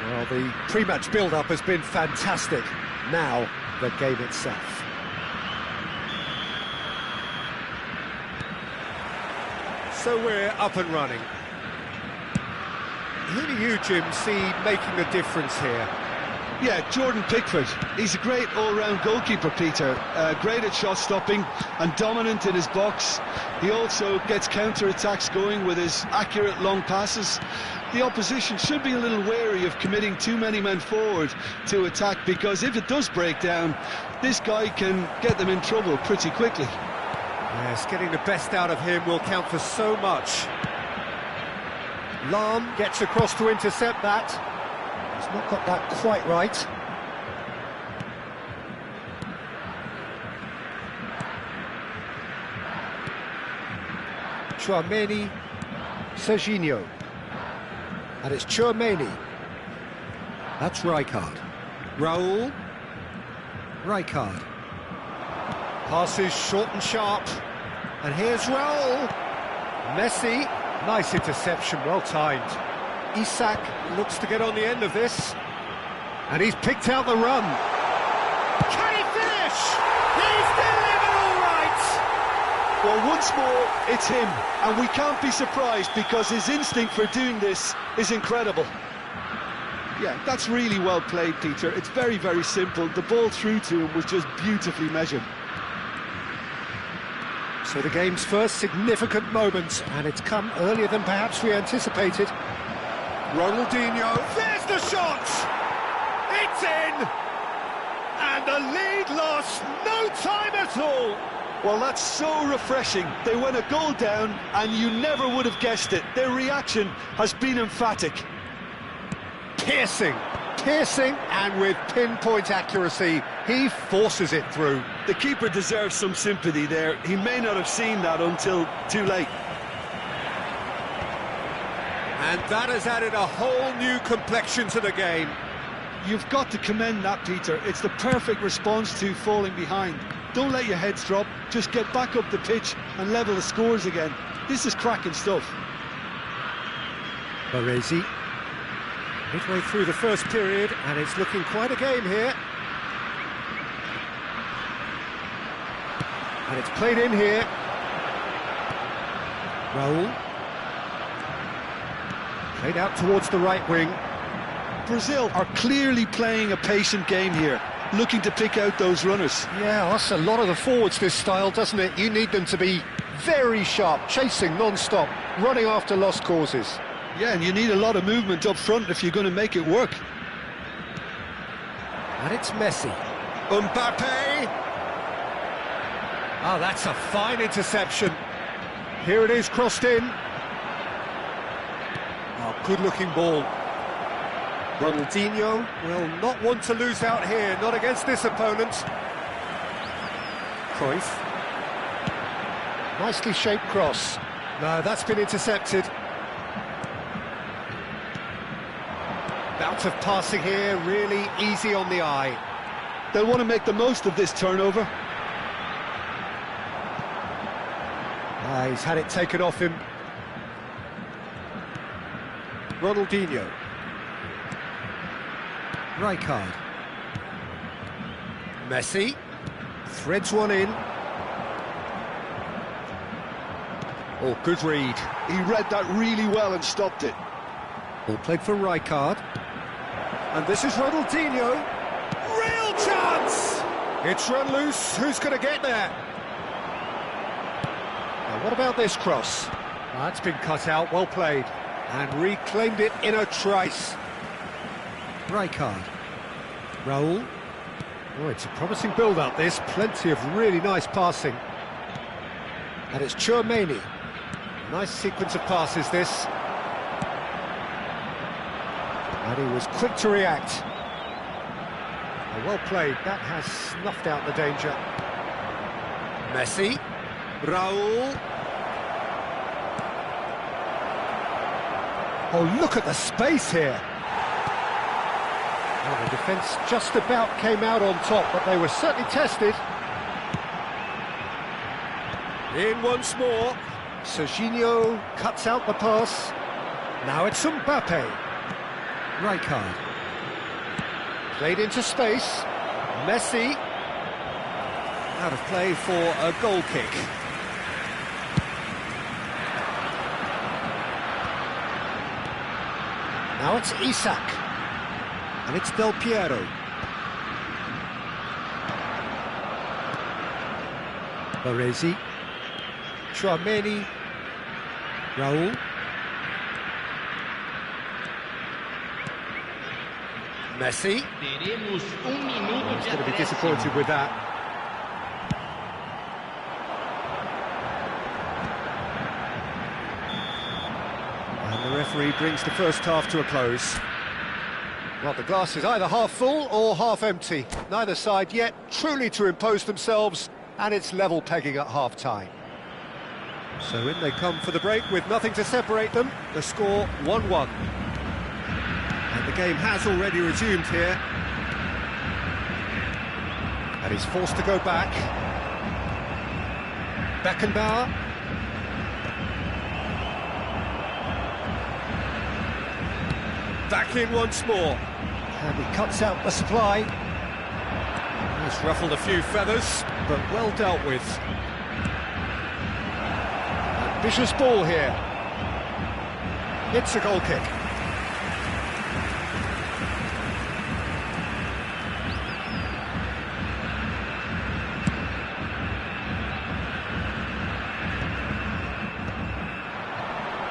Well, the pre-match build-up has been fantastic. Now, the game itself. So we're up and running. Who do you, Jim, see making the difference here? Yeah, Jordan Pickford. He's a great all-round goalkeeper, Peter. Great at shot stopping and dominant in his box. He also gets counter-attacks going with his accurate long passes. The opposition should be a little wary of committing too many men forward to attack, because if it does break down, this guy can get them in trouble pretty quickly. Yes, getting the best out of him will count for so much. Lahm gets across to intercept that. He's not got that quite right. Chouameni, Serginho. And it's Chouameni. That's Rijkaard. Raul. Rijkaard. Passes short and sharp. And here's Raul. Messi. Nice interception, well timed. Isak looks to get on the end of this. And he's picked out the run. Can he finish? He's delivered all right! Well, once more, it's him. And we can't be surprised, because his instinct for doing this is incredible. Yeah, that's really well played, Peter. It's very, very simple. The ball through to him was just beautifully measured. So the game's first significant moment, and it's come earlier than perhaps we anticipated. Ronaldinho, There's the shot! It's in! And the lead lost no time at all! Well, that's so refreshing. They went a goal down, and you never would have guessed it. Their reaction has been emphatic. piercing, and with pinpoint accuracy, he forces it through. The keeper deserves some sympathy there. He may not have seen that until too late. And that has added a whole new complexion to the game. You've got to commend that, Peter. It's the perfect response to falling behind. Don't let your heads drop. Just get back up the pitch and level the scores again. This is cracking stuff. Baresi. Midway through the first period, and it's looking quite a game here. And it's played in here. Raul. Played out towards the right wing. Brazil are clearly playing a patient game here, looking to pick out those runners. Yeah, that's a lot of the forwards, this style, doesn't it? You need them to be very sharp, chasing non-stop, running after lost causes. Yeah, and you need a lot of movement up front if you're going to make it work. And it's Messi. Mbappe! Oh, that's a fine interception. Here it is, crossed in. Oh, good-looking ball. Ronaldinho will not want to lose out here, not against this opponent. Cruyff. Nicely shaped cross. No, that's been intercepted. Bout of passing here, really easy on the eye. They'll want to make the most of this turnover. He's had it taken off him. Ronaldinho. Rijkaard. Messi. Threads one in. Oh, good read. He read that really well and stopped it. Ball played for Rijkaard. And this is Ronaldinho. Real chance! It's run loose. Who's going to get there? Now, what about this cross? That's been cut out. Well played. And reclaimed it in a trice. Rijkaard. Raul. Oh, it's a promising build-up, this. Plenty of really nice passing. And it's Chouameni. Nice sequence of passes, this. And he was quick to react. Oh, well played. That has snuffed out the danger. Messi. Raul. Oh, look at the space here. Well, the defence just about came out on top, but they were certainly tested. In once more. Serginho cuts out the pass. Now it's Mbappe. Rijkaard. Played into space. Messi. Out of play for a goal kick. Now it's Isak. And it's Del Piero. Baresi. Chouameni. Raul. Messi. Teremos minuto He's de going to be acréscimo. disappointed with that. And the referee brings the first half to a close. Well, the glass is either half full or half empty. Neither side yet truly to impose themselves, and it's level pegging at half-time. So in they come for the break with nothing to separate them. The score 1-1. And the game has already resumed here. And he's forced to go back. Beckenbauer. Back in once more. And he cuts out the supply. He's ruffled a few feathers, but well dealt with. Ambitious ball here. It's a goal kick.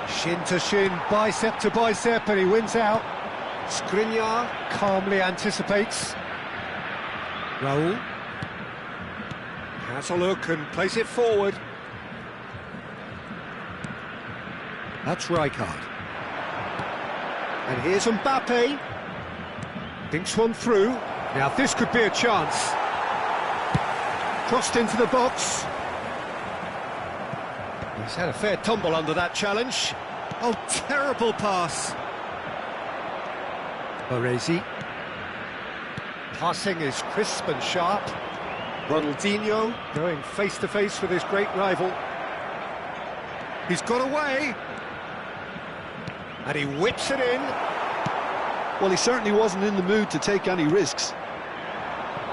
Shin to shin, bicep to bicep, and he wins out. Skriniar calmly anticipates. Raul has a look and plays it forward. That's Rijkaard. And here's Mbappe. Dinks one through. Now this could be a chance. Crossed into the box. He's had a fair tumble under that challenge. Oh, terrible pass. Baresi. Passing is crisp and sharp. Ronaldinho going face-to-face with his great rival. He's got away. And he whips it in. Well, he certainly wasn't in the mood to take any risks.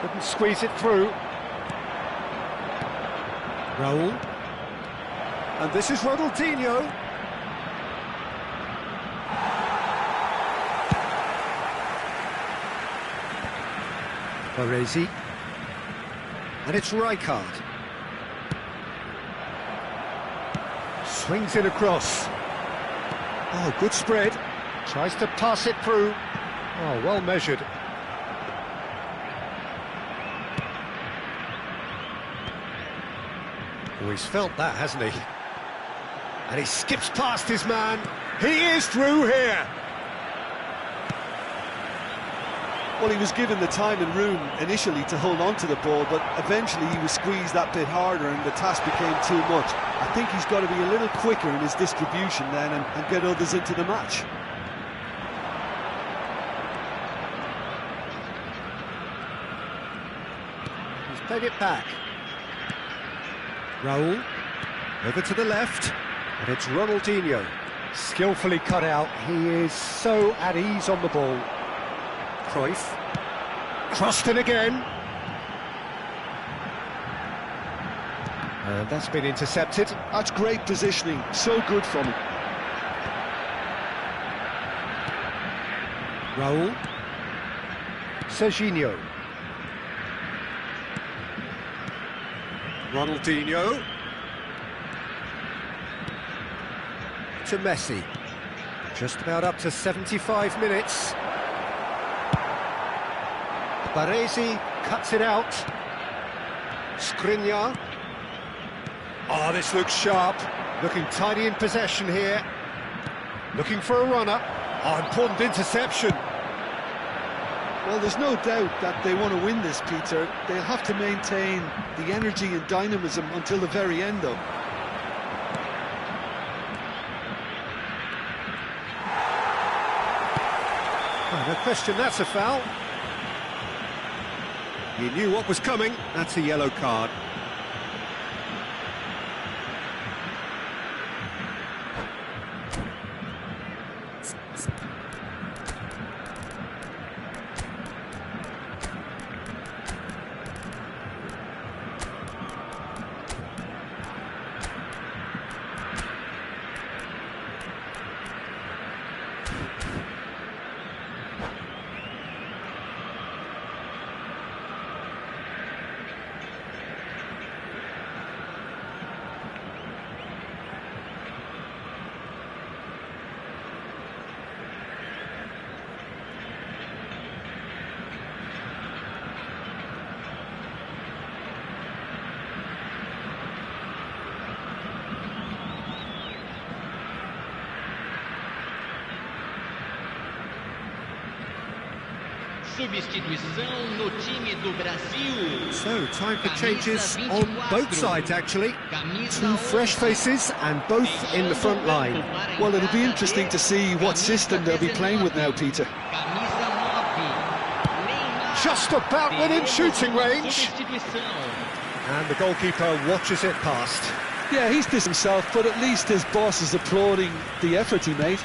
Couldn't squeeze it through. Raul. And this is Ronaldinho. Baresi. And it's Rijkaard. Swings it across. Oh, good spread. Tries to pass it through. Oh, well measured. Oh, he's felt that, hasn't he? And he skips past his man. He is through here. Well, he was given the time and room initially to hold on to the ball, but eventually he was squeezed that bit harder and the task became too much. I think he's got to be a little quicker in his distribution then and get others into the match. He's played it back. Raul, over to the left, and it's Ronaldinho. Skillfully cut out, he is so at ease on the ball. Cruyff, crossed in again. And that's been intercepted. That's great positioning, so good from him. Raul, Serginho. Ronaldinho. To Messi. Just about up to 75 minutes. Baresi cuts it out. Skriniar. Oh, this looks sharp. Looking tidy in possession here. Looking for a runner. Oh, important interception. Well, there's no doubt that they want to win this, Peter. They'll have to maintain the energy and dynamism until the very end, though. Oh, no question, that's a foul. He knew what was coming. That's a yellow card. Substituição no time do Brasil. So, time for changes on both sides, actually. Two fresh faces and both in the front line. Well, it'll be interesting to see what system they'll be playing with now, Peter. Just about within shooting range. And the goalkeeper watches it past. Yeah, he's this himself, but at least his boss is applauding the effort he made.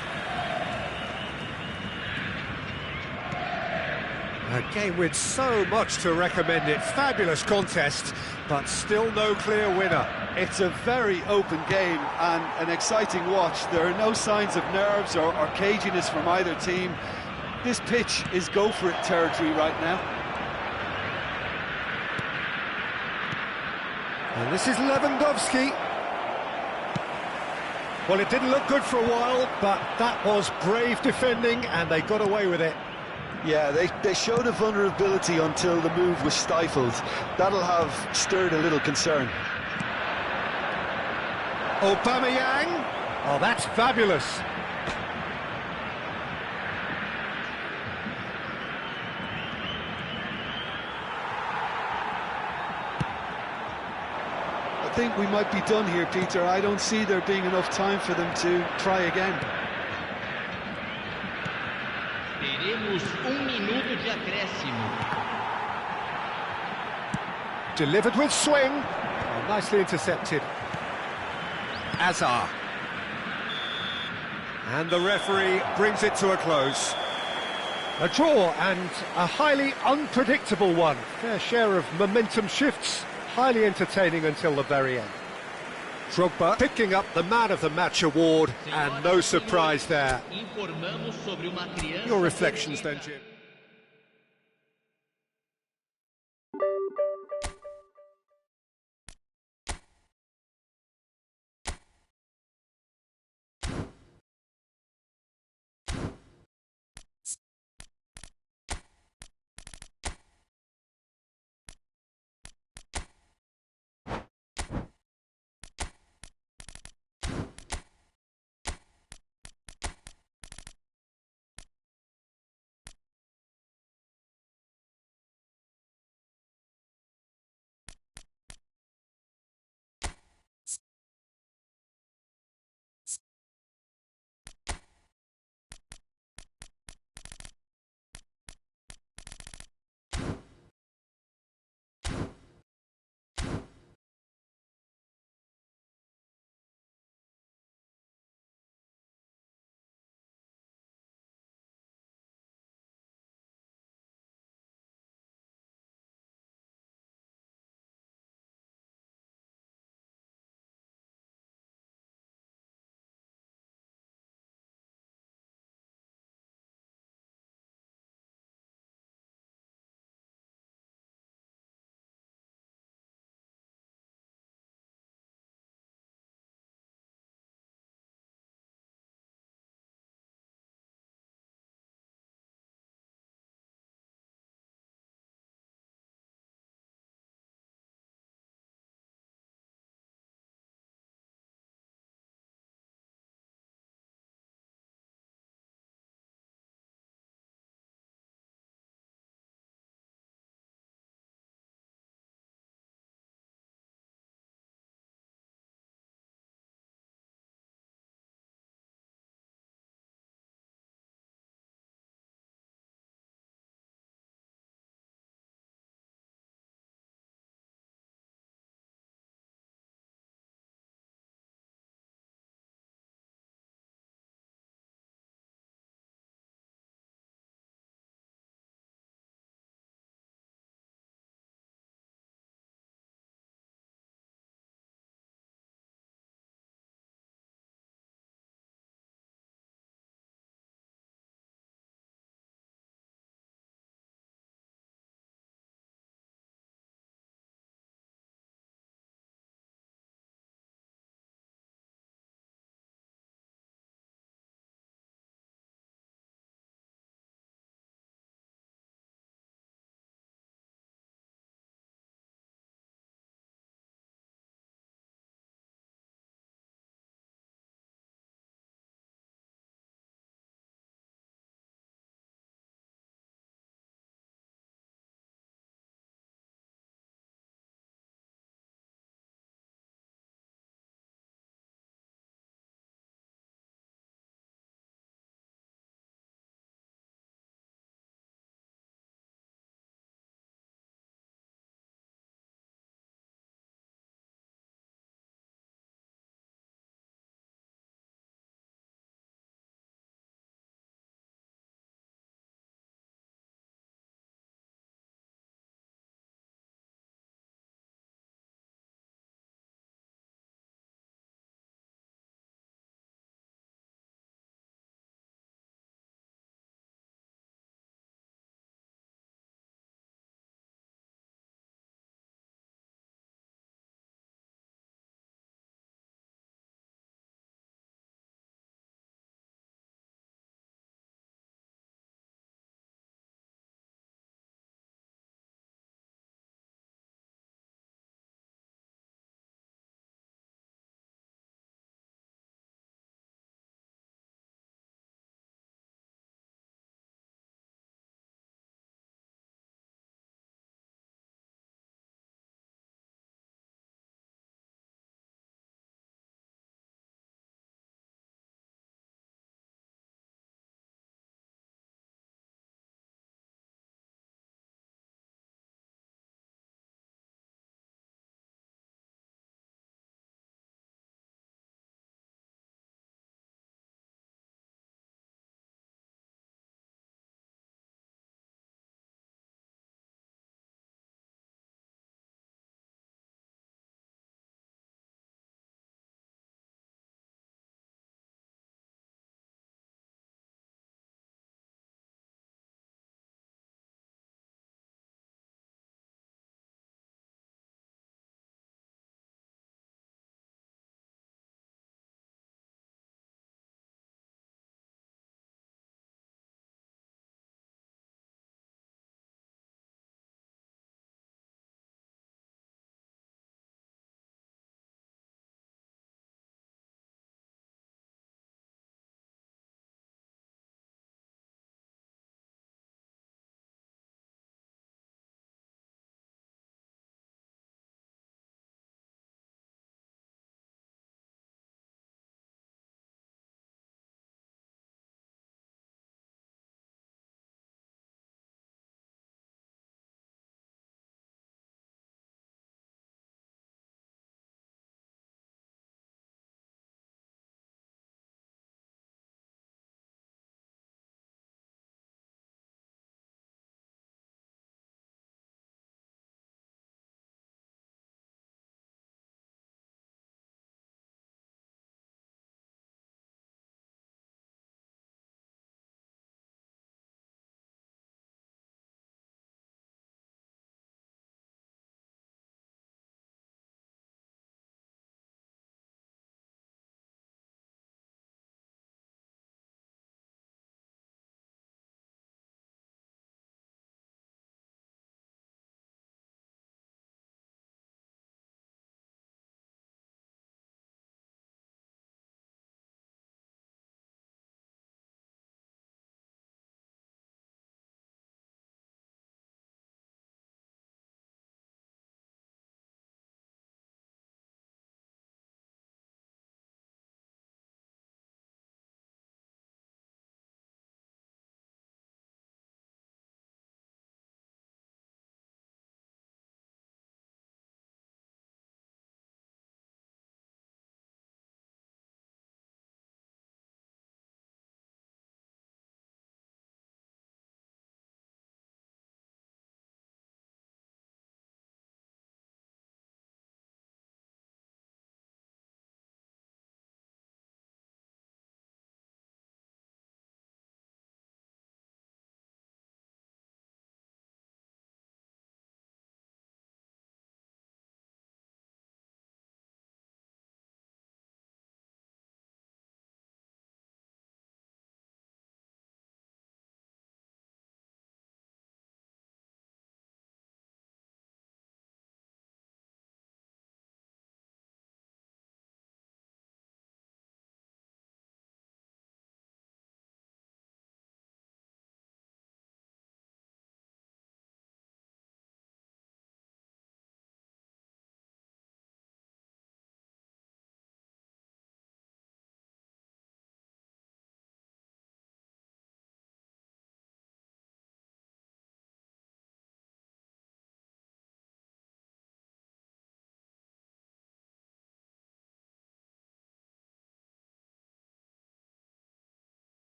A game with so much to recommend it. Fabulous contest, but still no clear winner. It's a very open game and an exciting watch. There are no signs of nerves or caginess from either team. This pitch is go-for-it territory right now. And this is Lewandowski. Well, it didn't look good for a while, but that was brave defending and they got away with it. Yeah, they showed a vulnerability until the move was stifled. That'll have stirred a little concern. Aubameyang. Oh, that's fabulous. I think we might be done here, Peter. I don't see there being enough time for them to try again. Teremos minuto de acréscimo. Delivered with swing. Oh, nicely intercepted. Azar. And the referee brings it to a close. A draw and a highly unpredictable one. Fair share of momentum shifts. Highly entertaining until the very end. Drogba picking up the Man of the Match award, and no surprise there. Your reflections then, Jim?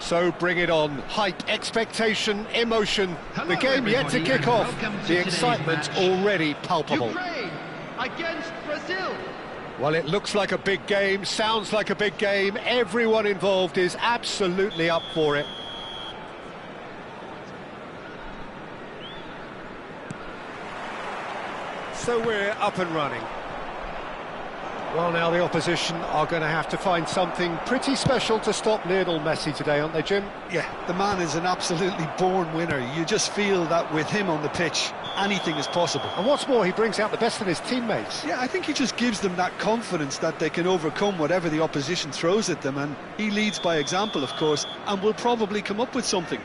So bring it on. Hype, expectation, emotion. The game yet to kick off. The excitement already palpable. Ukraine against Brazil. Well, it looks like a big game, sounds like a big game. Everyone involved is absolutely up for it. So we're up and running. Well, now the opposition are going to have to find something pretty special to stop Lionel Messi today, aren't they, Jim? Yeah, the man is an absolutely born winner. You just feel that with him on the pitch, anything is possible. And what's more, he brings out the best in his teammates. Yeah, I think he just gives them that confidence that they can overcome whatever the opposition throws at them, and he leads by example, of course, and will probably come up with something.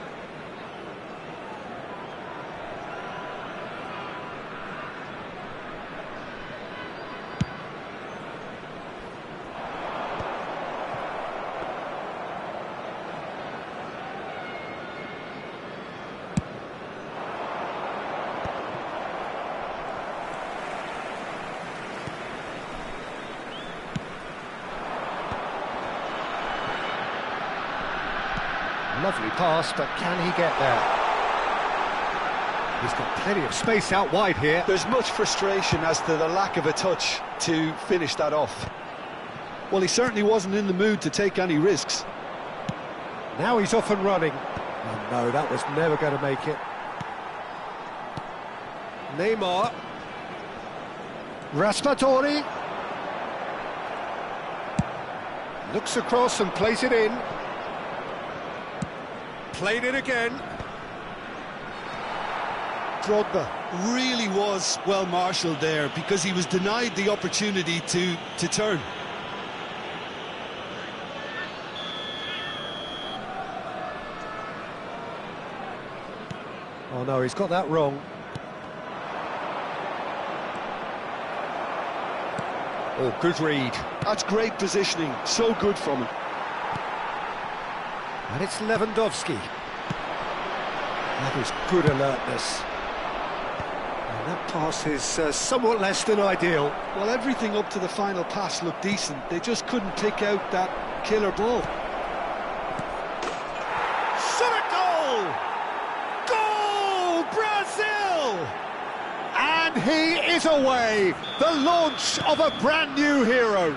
Lovely pass, but can he get there? He's got plenty of space out wide here. There's much frustration as to the lack of a touch to finish that off. Well, he certainly wasn't in the mood to take any risks. Now he's off and running. Oh no, that was never going to make it. Neymar. Raspadori. Looks across and plays it in. Played it again. Drogba really was well marshalled there because he was denied the opportunity to turn. Oh no, he's got that wrong. Oh, good read. That's great positioning, so good from him. And it's Lewandowski. That is good alertness. And that pass is somewhat less than ideal. Well, everything up to the final pass looked decent. They just couldn't pick out that killer ball. Shot a goal! Goal, Brazil! And he is away. The launch of a brand new hero.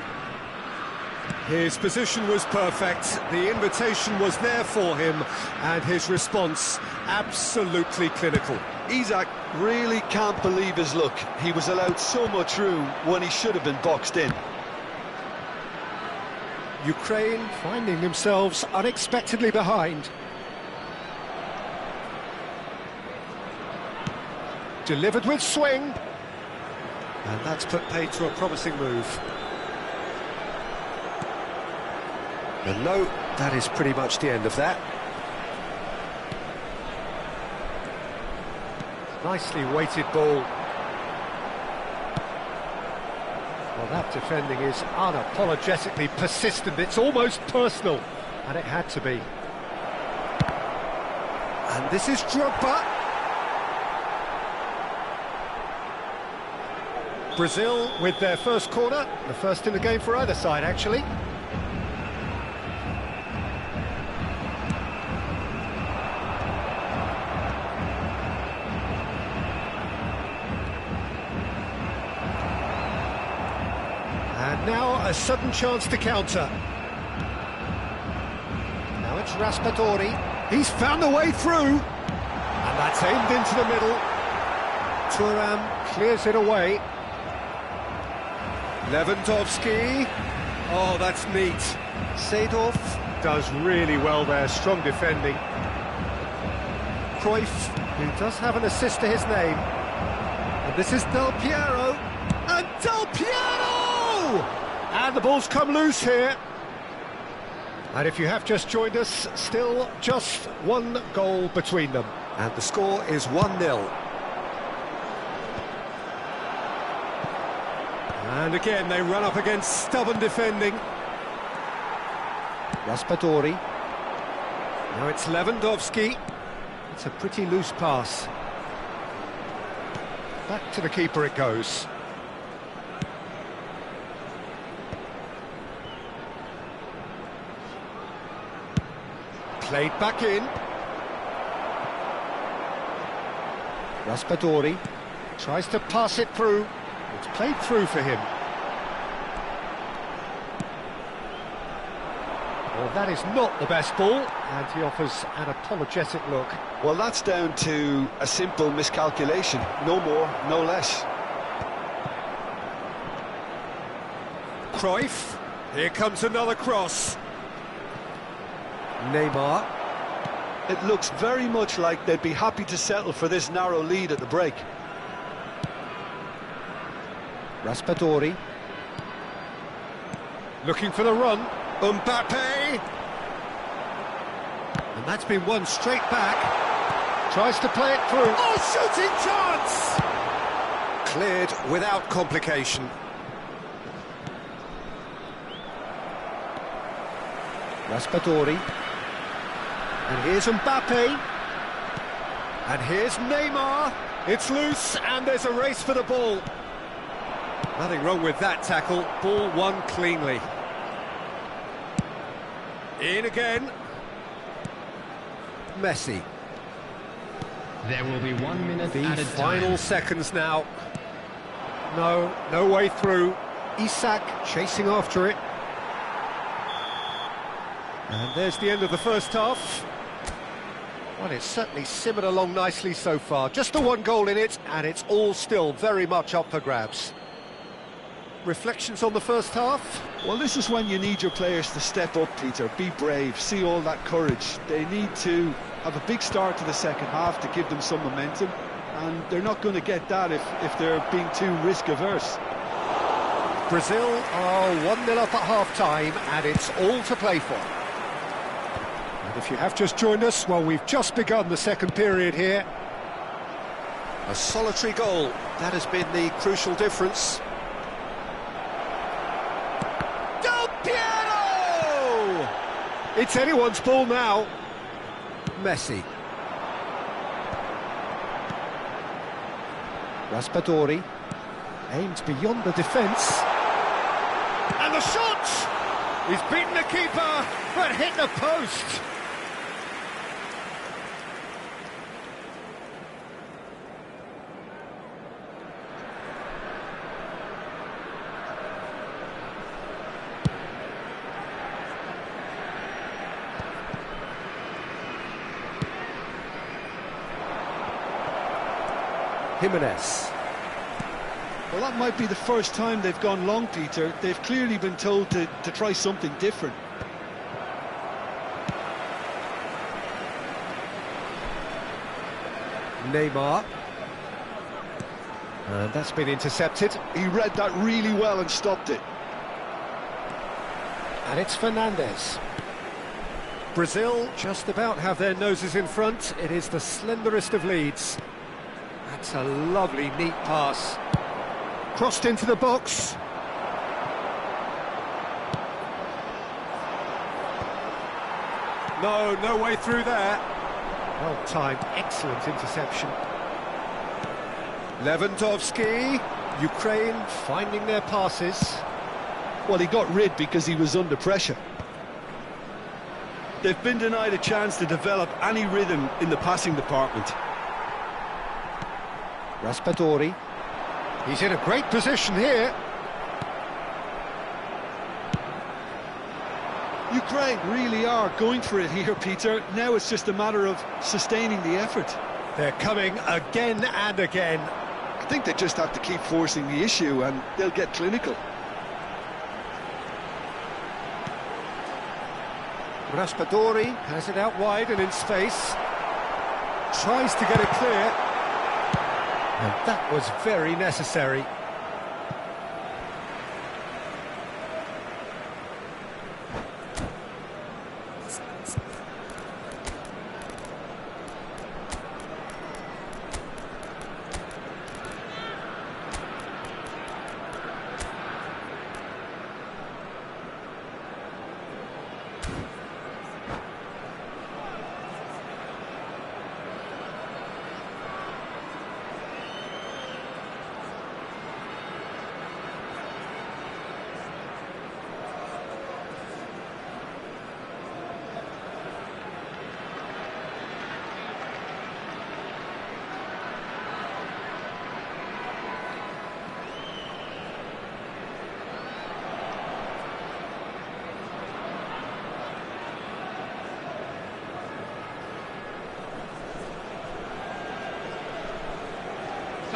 His position was perfect, the invitation was there for him, and his response absolutely clinical. Isak really can't believe his luck. He was allowed so much room when he should have been boxed in. Ukraine finding themselves unexpectedly behind. Delivered with swing. And that's put paid to a promising move. And no, that is pretty much the end of that. Nicely weighted ball. Well, that defending is unapologetically persistent. It's almost personal, and it had to be. And this is Drogba. Brazil with their first corner, the first in the game for either side, actually. And now a sudden chance to counter. Now it's Raspadori. He's found a way through. And that's aimed into the middle. Thuram clears it away. Lewandowski. Oh, that's neat. Seedorf does really well there. Strong defending. Cruyff, who does have an assist to his name. And this is Del Piero. And Del Piero! And the ball's come loose here. And if you have just joined us, still just one goal between them. And the score is 1-0. And again, they run up against stubborn defending. Raspadori. Now it's Lewandowski. It's a pretty loose pass. Back to the keeper it goes. Played back in. Raspadori tries to pass it through. It's played through for him. Well, that is not the best ball, and he offers an apologetic look. Well, that's down to a simple miscalculation. No more, no less. Cruyff. Here comes another cross. Neymar. It looks very much like they'd be happy to settle for this narrow lead at the break. Raspadori. Looking for the run. Mbappe! And that's been won straight back. Tries to play it through. Oh, shooting chance! Cleared without complication. Raspadori. And here's Mbappe. And here's Neymar. It's loose, and there's a race for the ball. Nothing wrong with that tackle. Ball won cleanly. In again. Messi. There will be 1 minute The added final time. seconds now. No way through. Isak chasing after it. And there's the end of the first half. Well, it's certainly simmered along nicely so far. Just the one goal in it, and it's all still very much up for grabs. Reflections on the first half? Well, this is when you need your players to step up, Peter. Be brave, see all that courage. They need to have a big start to the second half to give them some momentum, and they're not going to get that if they're being too risk-averse. Brazil are 1-0 up at half-time, and it's all to play for. And if you have just joined us, well, we've just begun the second period here. A solitary goal, that has been the crucial difference. It's anyone's ball now. Messi. Raspadori aims beyond the defence. And the shot! He's beaten the keeper, but hit the post. Jimenez. Well, that might be the first time they've gone long, Peter. They've clearly been told to try something different. Neymar. And that's been intercepted. He read that really well and stopped it. And it's Fernandes. Brazil just about have their noses in front. It is the slenderest of leads. That's a lovely, neat pass. Crossed into the box. No way through there. Well timed, excellent interception. Lewandowski, Ukraine finding their passes. Well, he got rid because he was under pressure. They've been denied a chance to develop any rhythm in the passing department. Raspadori. He's in a great position here. Ukraine really are going for it here, Peter. Now it's just a matter of sustaining the effort. They're coming again and again. I think they just have to keep forcing the issue and they'll get clinical. Raspadori has it out wide and in space. Tries to get it clear. And that was very necessary.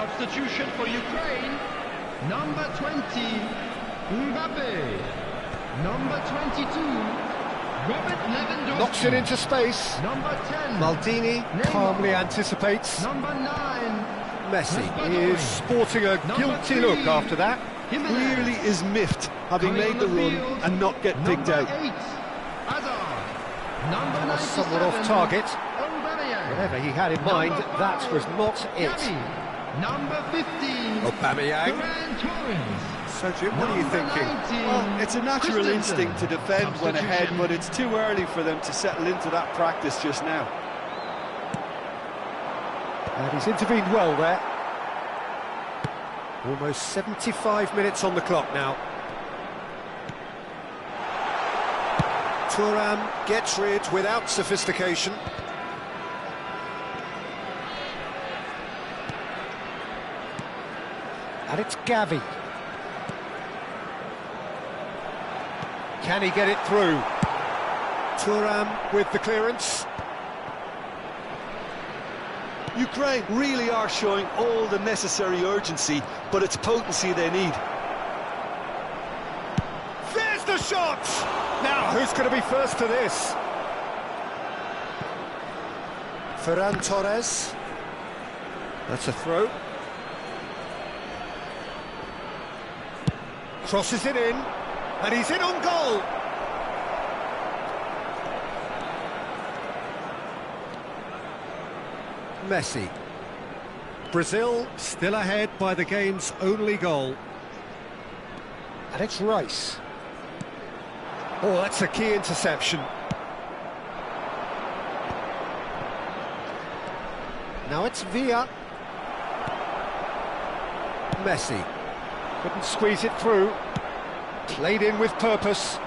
Substitution for Ukraine. Number 20, Mbappe. Number 22, Robert Lewandowski. Knocks it into space. Number 10, Maldini Neymar. calmly anticipates. Number 9, Messi is sporting a guilty look after that. Clearly is miffed, having made the run and not get picked out. 8, Hazard. Number 97, Somewhat off target. Aubameyang. Whatever he had in mind, that was not it. Gavi. Number 15, Aubameyang. Ferran Torres. So Jim, what are you Number thinking? 19, Well, it's a natural Christensen. instinct to defend when ahead, Substitution. but it's too early for them to settle into that practice just now. And he's intervened well there. Almost 75 minutes on the clock now. Thuram gets rid without sophistication. And it's Gavi. Can he get it through? Thuram with the clearance. Ukraine really are showing all the necessary urgency, but it's potency they need. There's the shot! Now, who's going to be first to this? Ferran Torres. That's a throw. Crosses it in, and he's in on goal. Messi. Brazil still ahead by the game's only goal. And it's Rice. Oh, that's a key interception. Now it's Villa. Messi. Couldn't squeeze it through. Played in with purpose.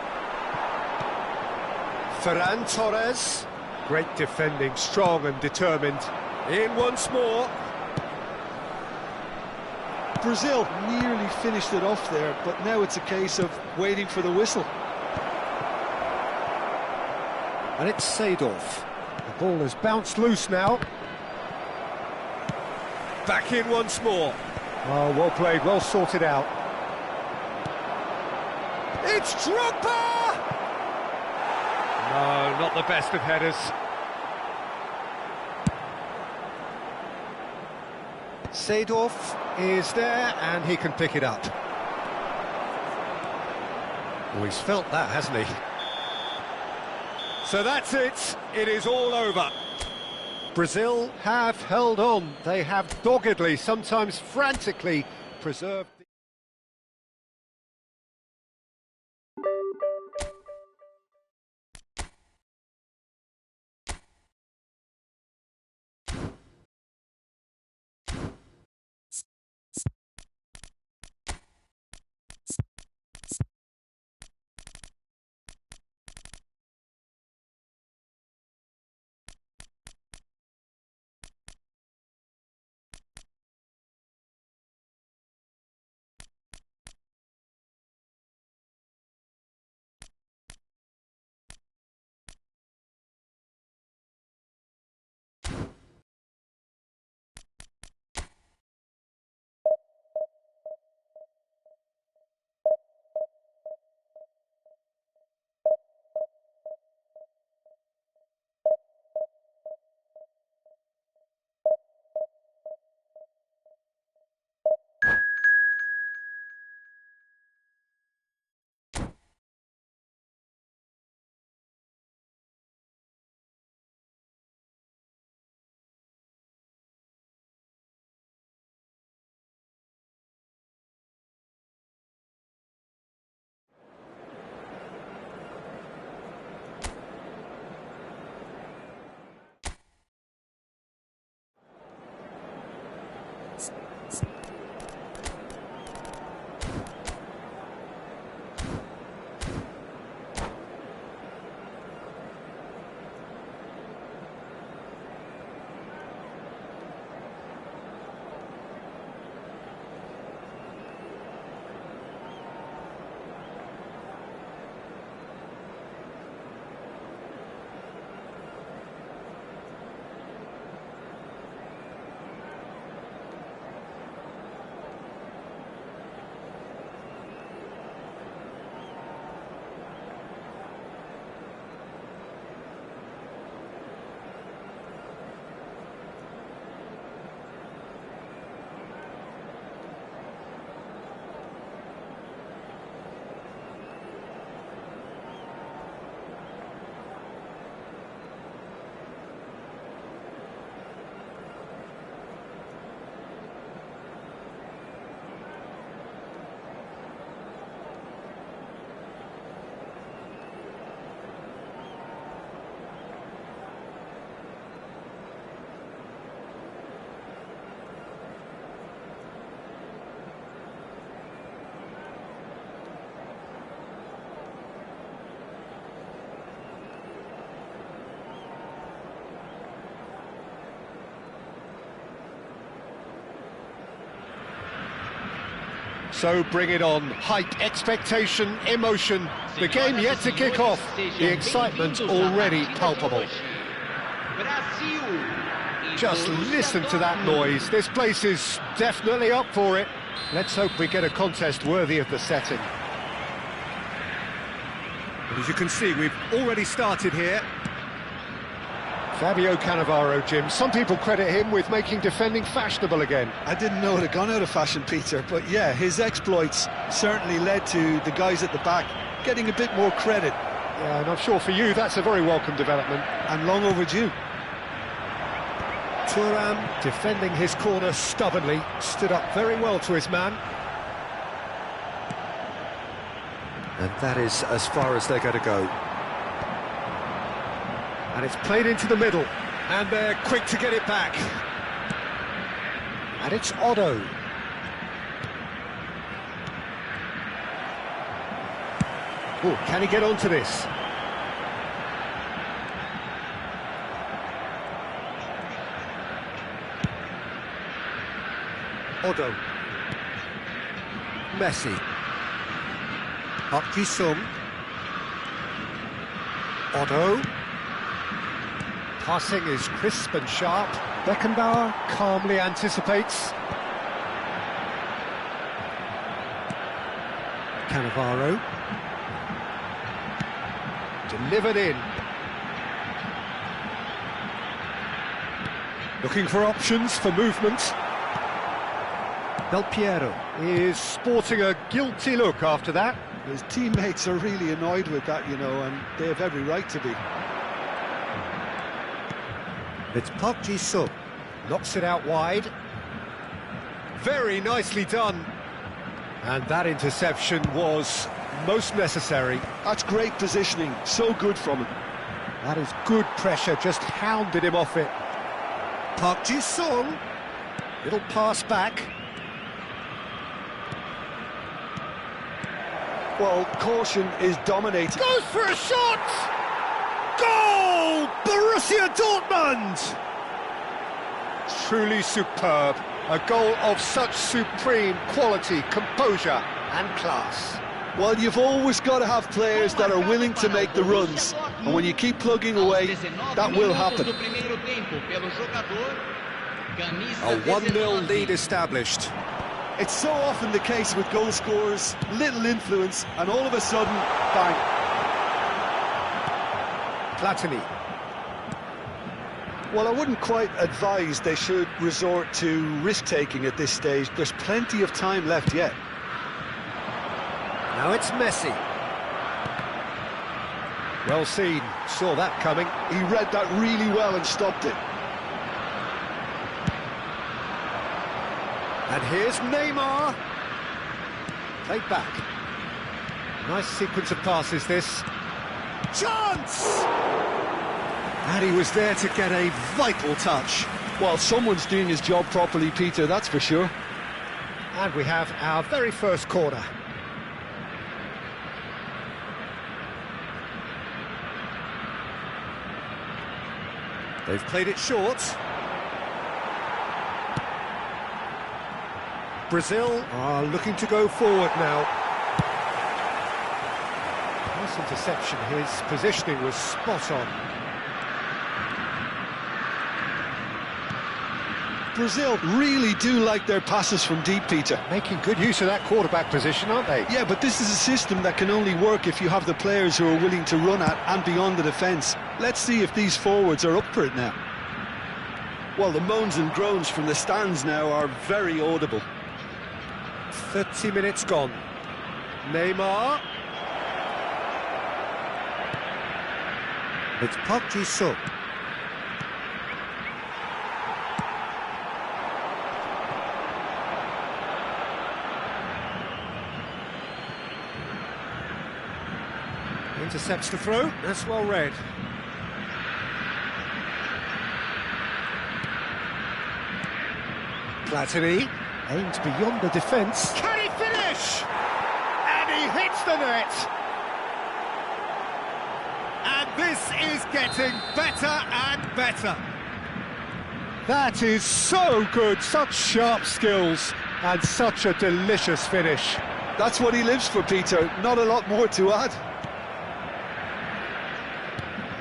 Ferran Torres. Great defending, strong and determined. In once more. Brazil nearly finished it off there, but now it's a case of waiting for the whistle. And it's Seedorf. The ball has bounced loose now. Back in once more. Oh, well played, well sorted out. It's Drogba! No, not the best of headers. Seedorf is there, and he can pick it up. Oh, he's felt that, hasn't he? So that's it. It is all over. Brazil have held on. They have doggedly, sometimes frantically, preserved So bring it on. Hype, expectation, emotion. The game yet to kick off. The excitement already palpable. Just listen to that noise. This place is definitely up for it. Let's hope we get a contest worthy of the setting. As you can see, we've already started here. Fabio Cannavaro, Jim. Some people credit him with making defending fashionable again. I didn't know it had gone out of fashion, Peter, but yeah, his exploits certainly led to the guys at the back getting a bit more credit. Yeah, and I'm sure for you that's a very welcome development. And long overdue. Thuram defending his corner stubbornly, stood up very well to his man. And that is as far as they're going to go. And it's played into the middle. And they're quick to get it back. And it's Otto. Oh, can he get onto this? Otto. Messi. Park Ji-sung. Otto. Passing is crisp and sharp. Beckenbauer calmly anticipates. Cannavaro. Delivered in. Looking for options for movement. Del Piero is sporting a guilty look after that. His teammates are really annoyed with that, you know, and they have every right to be. It's Park Ji-sung. Knocks it out wide. Very nicely done. And that interception was most necessary. That's great positioning, so good from him. That is good pressure, just hounded him off it. Park Ji-sung. Little pass back. Well, caution is dominating. Goes for a shot! Goal! Borussia Dortmund! Truly superb. A goal of such supreme quality, composure and class. Well, you've always got to have players that are willing to make the runs. And when you keep plugging away, that will happen. A 1-0 lead established. It's so often the case with goal scorers, little influence, and all of a sudden, bang. Platini. Well, I wouldn't quite advise they should resort to risk-taking at this stage. There's plenty of time left yet. Now it's Messi. Well seen, saw that coming. He read that really well and stopped it. And here's Neymar. Played back. Nice sequence of passes, this. Chance! And he was there to get a vital touch. Well, someone's doing his job properly, Peter, that's for sure. And we have our very first corner. They've played it short. Brazil are looking to go forward now. Nice interception, his positioning was spot on. Brazil really do like their passes from deep, Peter. Making good use of that quarterback position, aren't they? Yeah, but this is a system that can only work if you have the players who are willing to run at and beyond the defence. Let's see if these forwards are up for it now. Well, the moans and groans from the stands now are very audible. 30 minutes gone. Neymar. It's Park Ji-sung. Intercepts the throw. That's well read. Platini aims beyond the defence. Can he finish? And he hits the net. And this is getting better and better. That is so good, such sharp skills. And such a delicious finish. That's what he lives for, Peter. Not a lot more to add.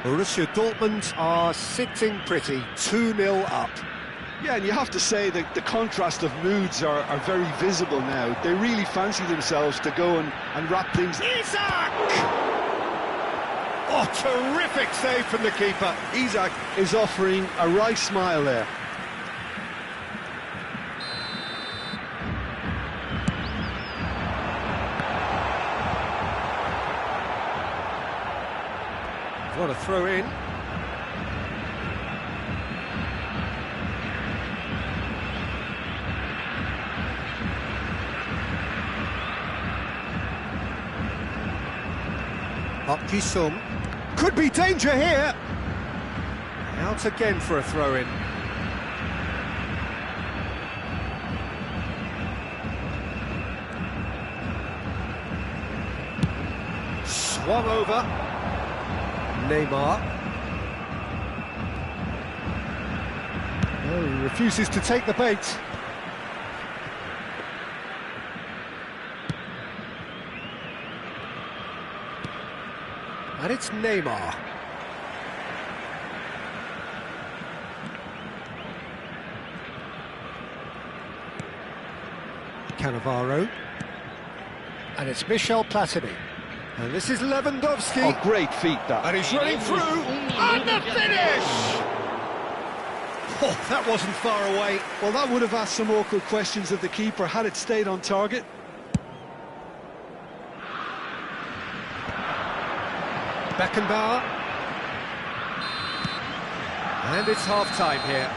Borussia Dortmund are sitting pretty, 2-0 up. Yeah, and you have to say that the contrast of moods are very visible now. They really fancy themselves to go and wrap things. Isak! Oh, terrific save from the keeper. Isak is offering a wry smile there. What a throw in. Sung. Could be danger here. Out again for a throw in. Swung over. Neymar. Oh, he refuses to take the bait. And it's Neymar. Cannavaro. And it's Michel Platini. And this is Lewandowski. Oh, great feat, that. And he's running through. And the finish! Oh, that wasn't far away. Well, that would have asked some awkward questions of the keeper had it stayed on target. Beckenbauer. And it's half-time here.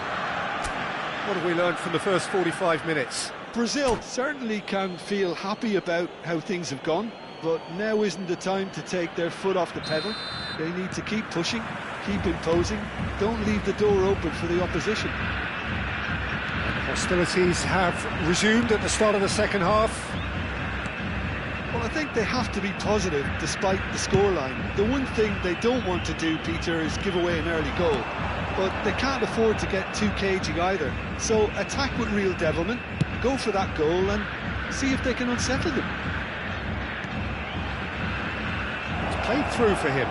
What have we learned from the first 45 minutes? Brazil certainly can feel happy about how things have gone, but now isn't the time to take their foot off the pedal. They need to keep pushing, keep imposing, don't leave the door open for the opposition. Hostilities have resumed at the start of the second half. Well, I think they have to be positive despite the scoreline. The one thing they don't want to do, Peter, is give away an early goal. But they can't afford to get too cagey either. So attack with real devilment, go for that goal and see if they can unsettle them. It's played through for him.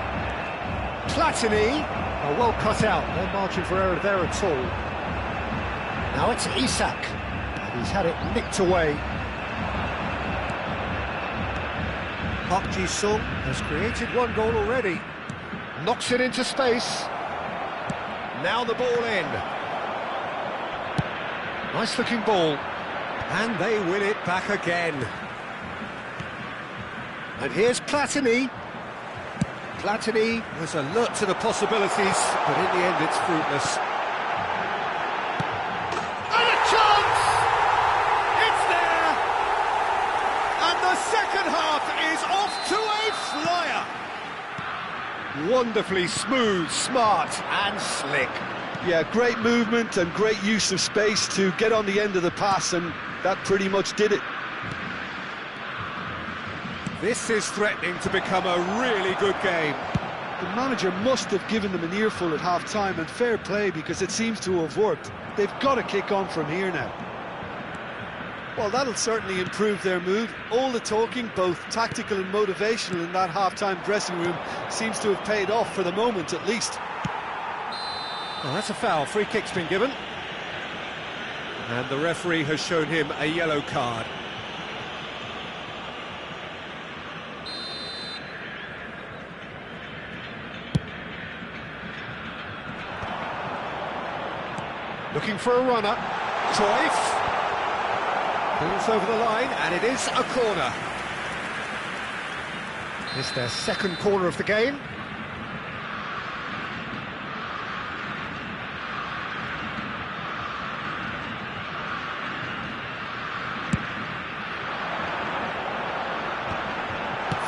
Platini. Oh, well cut out, no margin for error there at all. Now it's Isak. And he's had it nicked away. Sung has created one goal already. Knocks it into space. Now the ball in. Nice looking ball. And they win it back again. And here's Platini. Platini was alert to the possibilities, but in the end it's fruitless. And a chance! It's there! And the second half is off to a flyer! Wonderfully smooth, smart and slick. Yeah, great movement and great use of space to get on the end of the pass, and that pretty much did it. This is threatening to become a really good game. The manager must have given them an earful at half-time, and fair play because it seems to have worked. They've got to kick on from here now. Well, that'll certainly improve their mood. All the talking, both tactical and motivational, in that half-time dressing room seems to have paid off for the moment, at least. Well, that's a foul. Free kick's been given. And the referee has shown him a yellow card. Looking for a runner. Cruyff. Pulls over the line, and it is a corner. It's their second corner of the game.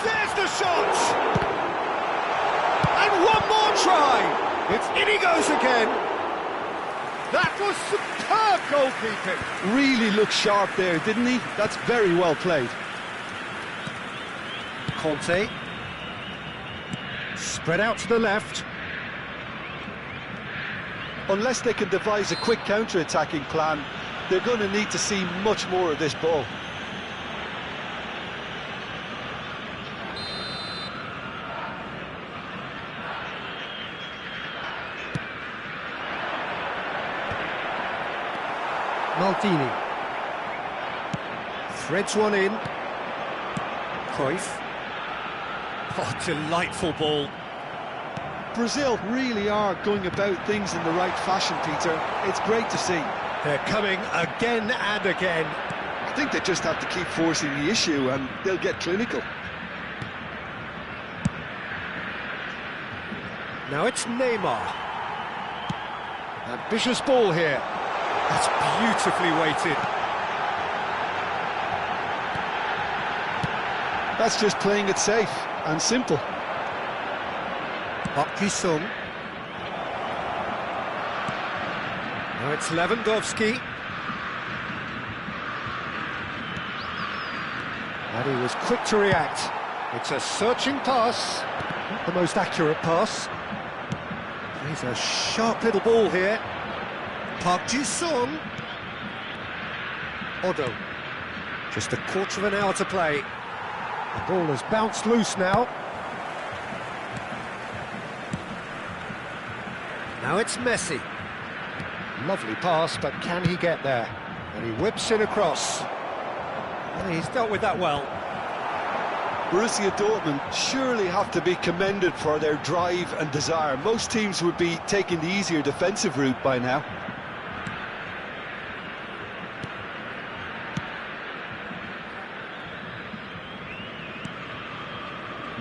There's the shot! And one more try! It's in he goes again! That was superb goalkeeping! Really looked sharp there, didn't he? That's very well played. Conte. Spread out to the left. Unless they can devise a quick counter-attacking plan, They're going to need to see much more of this ball. Maldini. Threads one in. Cruyff. Oh, delightful ball. Brazil really are going about things in the right fashion, Peter. It's great to see. They're coming again and again. I think they just have to keep forcing the issue and they'll get clinical. Now it's Neymar. Ambitious ball here. That's beautifully weighted. That's just playing it safe and simple. Park Ji-sung. Now it's Lewandowski. And he was quick to react. It's a searching pass. Not the most accurate pass. Plays a sharp little ball here. Park Ji-sung. Odo. Just a quarter of an hour to play. The ball has bounced loose now. Now it's Messi. Lovely pass, but can he get there? And he whips it across. And he's dealt with that well. Borussia Dortmund surely have to be commended for their drive and desire. Most teams would be taking the easier defensive route by now.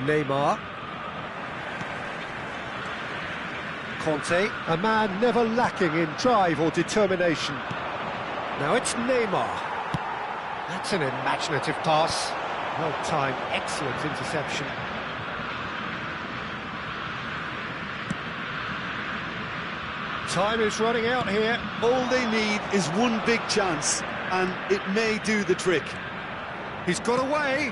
Neymar. Conte, a man never lacking in drive or determination. Now it's Neymar. That's an imaginative pass. Well timed, excellent interception. Time is running out here. All they need is one big chance, and it may do the trick. He's got away.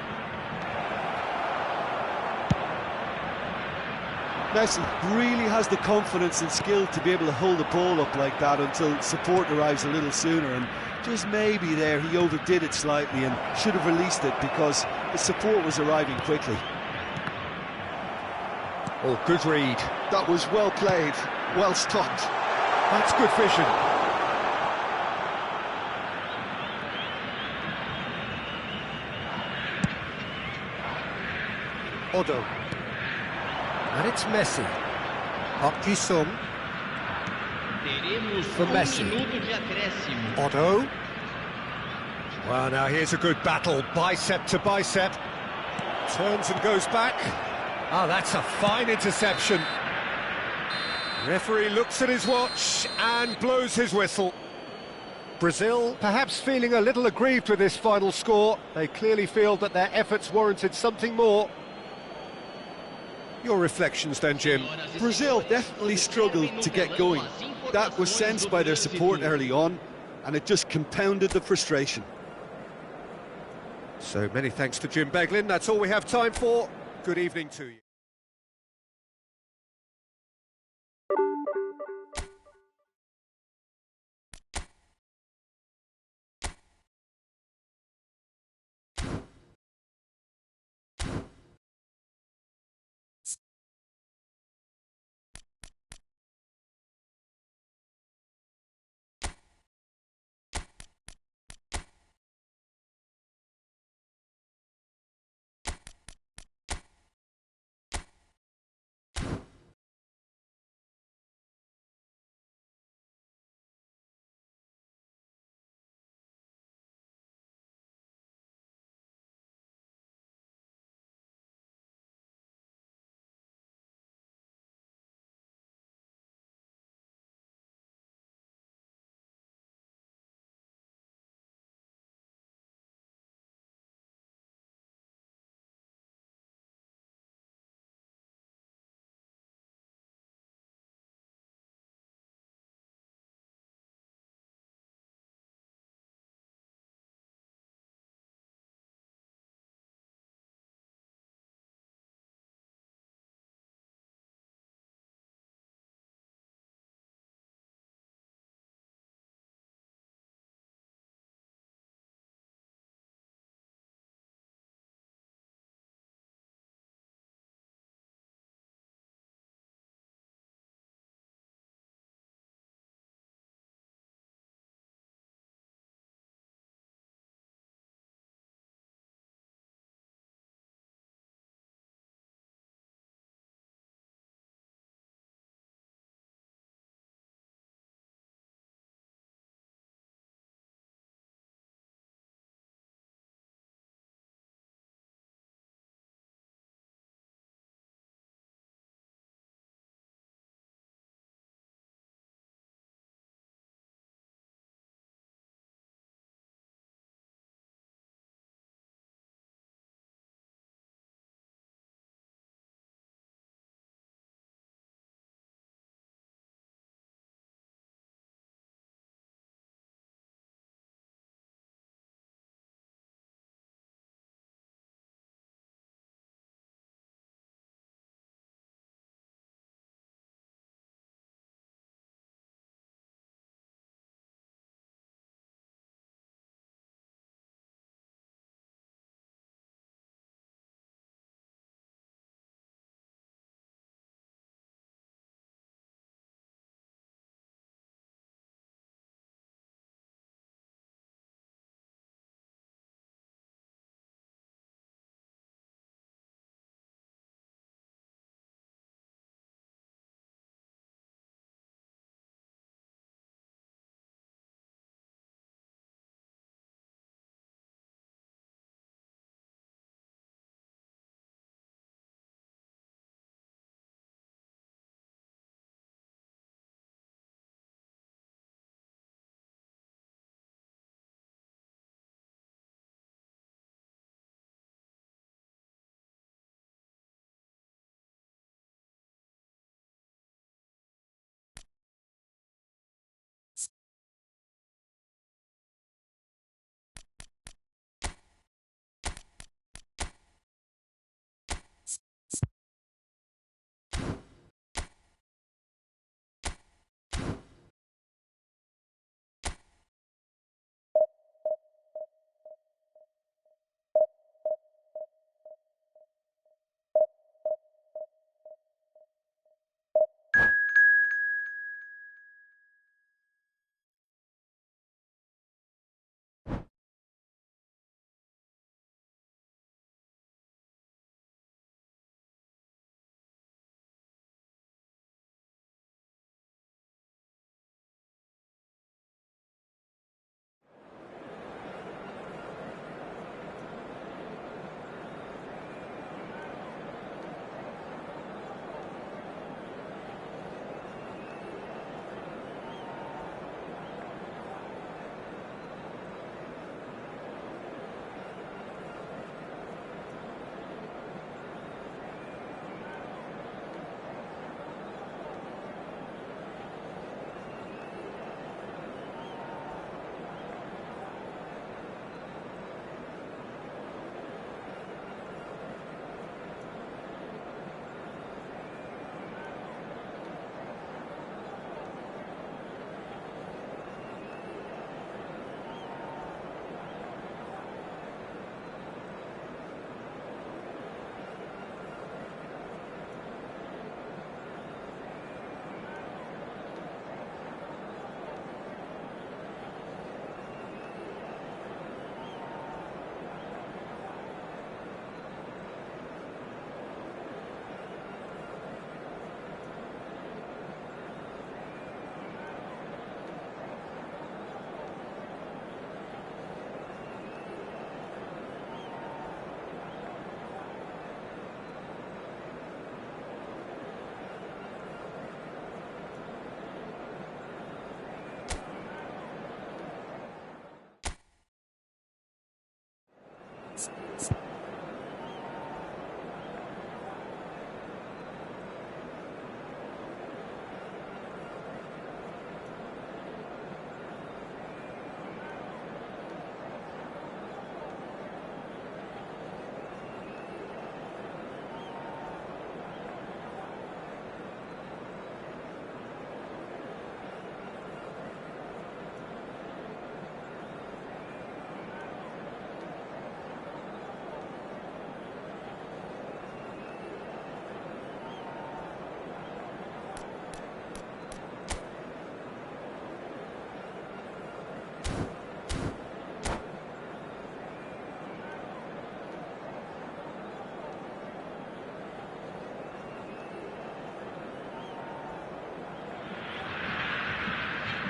Messi really has the confidence and skill to be able to hold the ball up like that until support arrives a little sooner, and just maybe there he overdid it slightly and should have released it because the support was arriving quickly. Oh, good read. That was well played, well stopped. That's good vision. Odo. And it's Messi. Park Ji-sung. For Messi. Otto. Well, now here's a good battle, bicep to bicep. Turns and goes back. Ah, that's a fine interception. Referee looks at his watch and blows his whistle. Brazil perhaps feeling a little aggrieved with this final score. They clearly feel that their efforts warranted something more. Your reflections then, Jim? Brazil definitely struggled to get going. That was sensed by their support early on, and it just compounded the frustration. So many thanks to Jim Beglin. That's all we have time for. Good evening to you.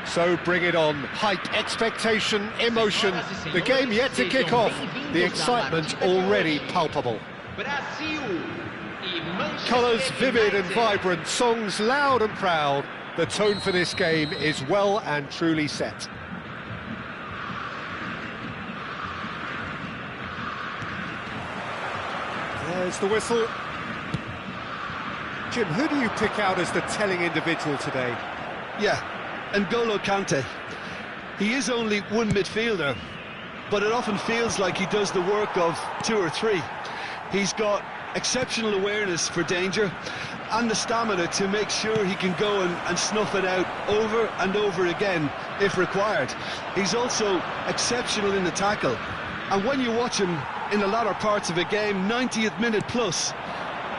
So bring it on. Hype, expectation, emotion. The game yet to kick off. The excitement already palpable. Colours vivid and vibrant, songs loud and proud. The tone for this game is well and truly set. There's the whistle. Jim, who do you pick out as the telling individual today? Yeah, N'Golo Kante. He is only one midfielder, but it often feels like he does the work of two or three. He's got exceptional awareness for danger and the stamina to make sure he can go and snuff it out over and over again if required. He's also exceptional in the tackle, and when you watch him in the latter parts of a game, 90th minute plus,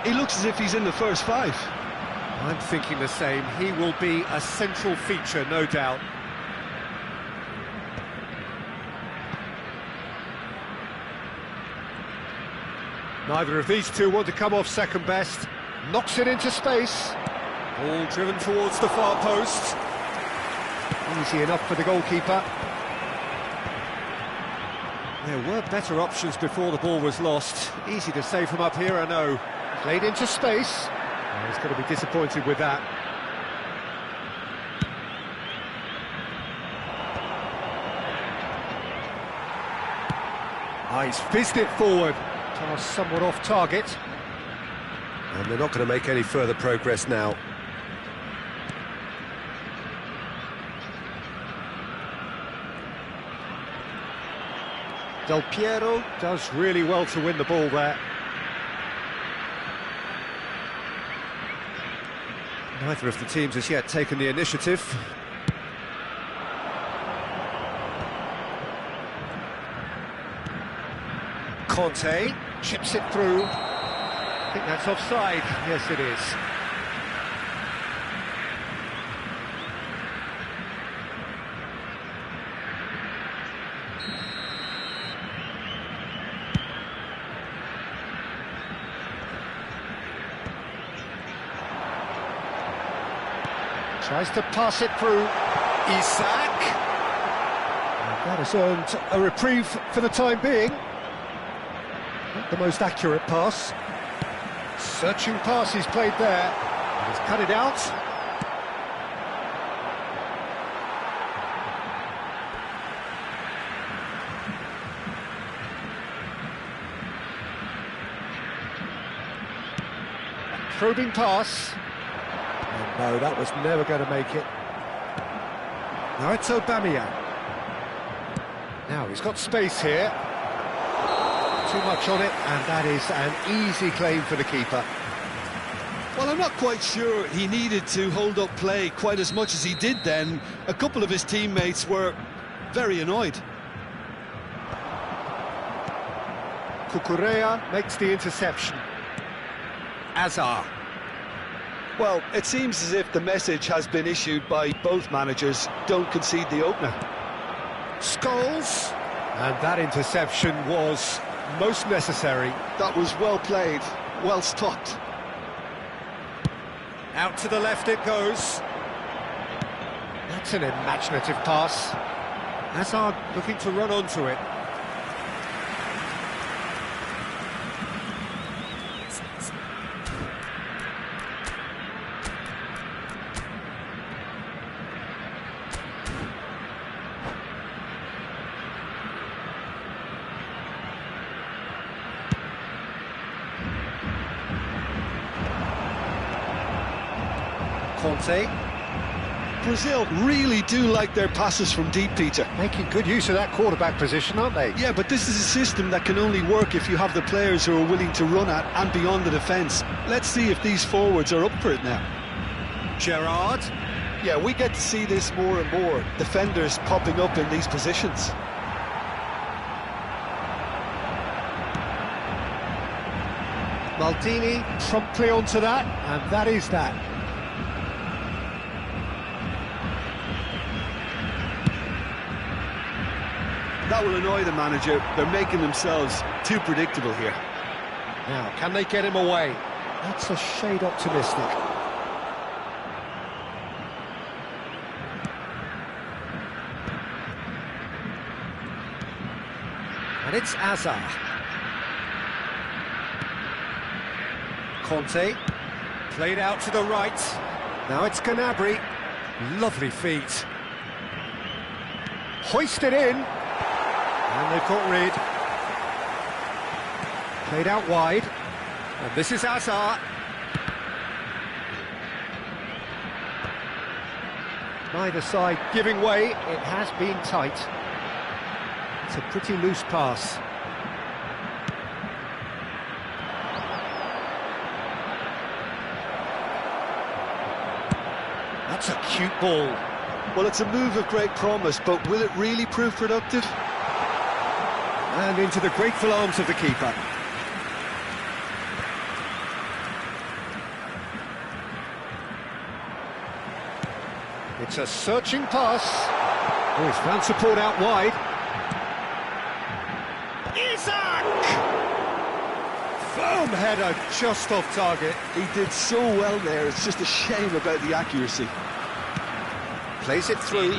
he looks as if he's in the first five. I'm thinking the same. He will be a central feature, no doubt. Neither of these two want to come off second best. Knocks it into space. Ball driven towards the far post. Easy enough for the goalkeeper. There were better options before the ball was lost. Easy to say from up here, I know. Played into space. Oh, he's going to be disappointed with that. He's fizzed it forward. Pass somewhat off target. And they're not going to make any further progress now. Del Piero does really well to win the ball there. Neither of the teams has yet taken the initiative. Conte chips it through. I think that's offside. Yes, it is. Tries to pass it through. Isak. That has earned a reprieve for the time being. Not the most accurate pass. Searching pass he's played there. He's cut it out. Probing pass. No, that was never going to make it. Now it's Aubameyang. Now he's got space here. Too much on it, and that is an easy claim for the keeper. Well, I'm not quite sure he needed to hold up play quite as much as he did then. A couple of his teammates were very annoyed. Cucurella makes the interception. Azar. Well, it seems as if the message has been issued by both managers: don't concede the opener. Scholes. And that interception was most necessary. That was well played, well stopped. Out to the left it goes. That's an imaginative pass. Hazard looking to run onto it. Conte. Brazil really do like their passes from deep, Peter. Making good use of that quarterback position, aren't they? Yeah, but this is a system that can only work if you have the players who are willing to run at and beyond the defence. Let's see if these forwards are up for it now. Gerrard. Yeah, we get to see this more and more. Defenders popping up in these positions. Maldini promptly onto that, and that is that. That will annoy the manager. They're making themselves too predictable here. Now, can they get him away? That's a shade optimistic. And it's Azar. Conte, played out to the right. Now it's Gnabry. Lovely feet. Hoisted in. And they've got rid. Played out wide. And this is Azar. Neither side giving way. It has been tight. It's a pretty loose pass. That's a cute ball. Well, it's a move of great promise, but will it really prove productive? And into the grateful arms of the keeper. It's a searching pass. Oh, he's found support out wide. Isaac! Firm header just off target. He did so well there, it's just a shame about the accuracy. Plays it through.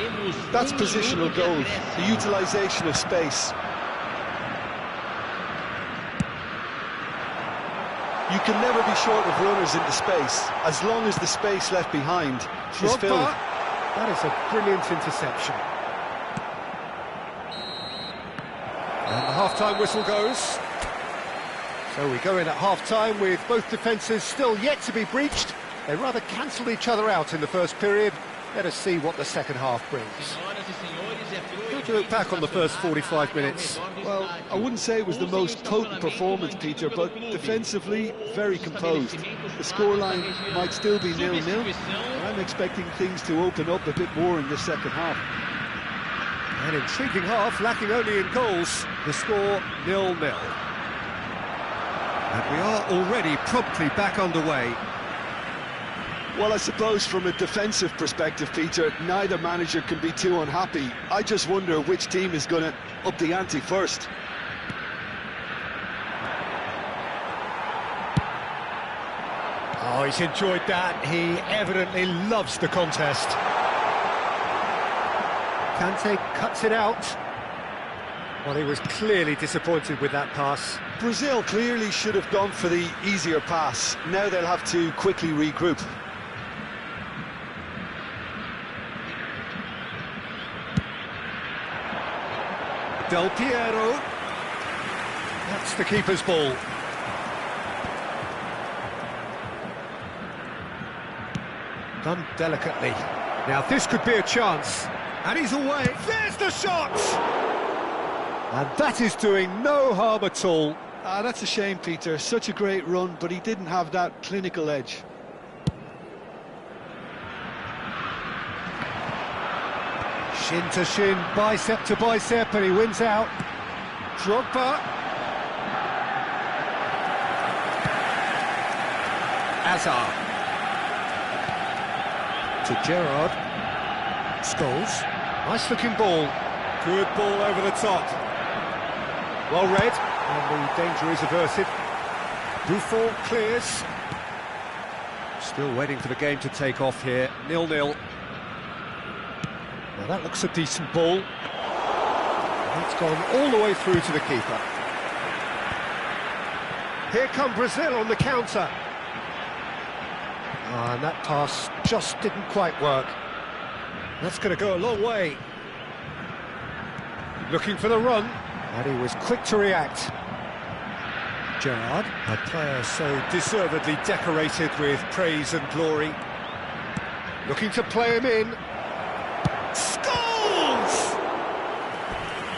That's positional goal, the utilisation of space. You can never be short of runners into space, as long as the space left behind is filled. That is a brilliant interception. And the half-time whistle goes. So we go in at half-time with both defences still yet to be breached. They rather cancelled each other out in the first period. Let us see what the second half brings. How do you look back on the first 45 minutes? Well, I wouldn't say it was the most potent performance, Peter, but defensively, very composed. The scoreline might still be 0-0, but I'm expecting things to open up a bit more in the second half. An intriguing half, lacking only in goals. The score 0-0. And we are already promptly back underway. Well, I suppose from a defensive perspective, Peter, neither manager can be too unhappy. I just wonder which team is going to up the ante first. Oh, he's enjoyed that. He evidently loves the contest. Kante cuts it out. Well, he was clearly disappointed with that pass. Brazil clearly should have gone for the easier pass. Now they'll have to quickly regroup. Del Piero. That's the keeper's ball. Done delicately. Now this could be a chance. And he's away. There's the shot! And that is doing no harm at all. That's a shame, Peter. Such a great run, but he didn't have that clinical edge. Shin to shin, bicep to bicep, and he wins out. Drogba. Azar. To Gerrard. Scholes. Nice looking ball. Good ball over the top. Well read, and the danger is averted. Buffon clears. Still waiting for the game to take off here. 0-0. Now that looks a decent ball. It's gone all the way through to the keeper. Here come Brazil on the counter. And that pass just didn't quite work. That's going to go a long way. Looking for the run, and he was quick to react. Gerrard, a player so deservedly decorated with praise and glory. Looking to play him in. Scholes!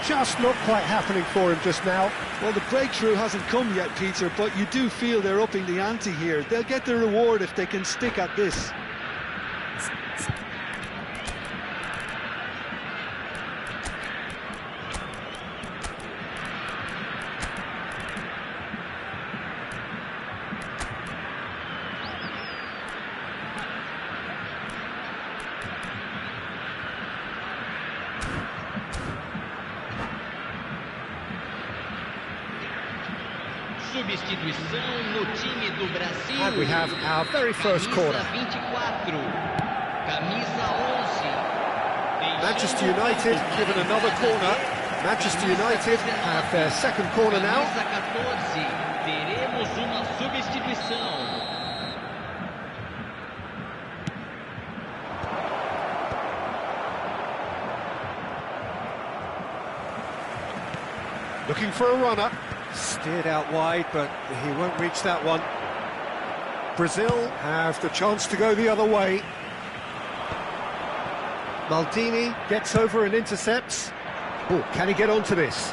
Just not quite happening for him just now. Well, the breakthrough hasn't come yet, Peter, but you do feel they're upping the ante here. They'll get their reward if they can stick at this. And we have our very first corner. Manchester United given another corner. Manchester United have their second corner now. Camisa 14, teremos uma substituição. Looking for a runner. Steered out wide, but he won't reach that one. Brazil have the chance to go the other way. Maldini gets over and intercepts. Oh, can he get onto this?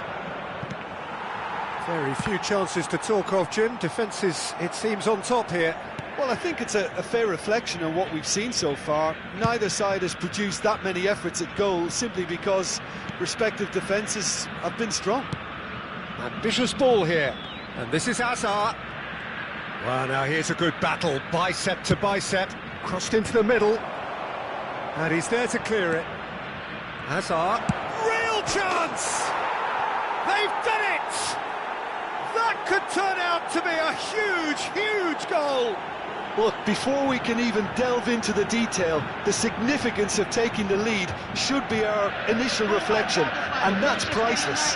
Very few chances to talk of, Jim. Defence is, it seems, on top here. Well, I think it's a fair reflection on what we've seen so far. Neither side has produced that many efforts at goal simply because respective defences have been strong. Ambitious ball here. And this is Hazard. Well, now here's a good battle, bicep to bicep. Crossed into the middle. And he's there to clear it. Hazard. Real chance! They've done it! That could turn out to be a huge, huge goal! Look, before we can even delve into the detail, the significance of taking the lead should be our initial reflection, and that's priceless.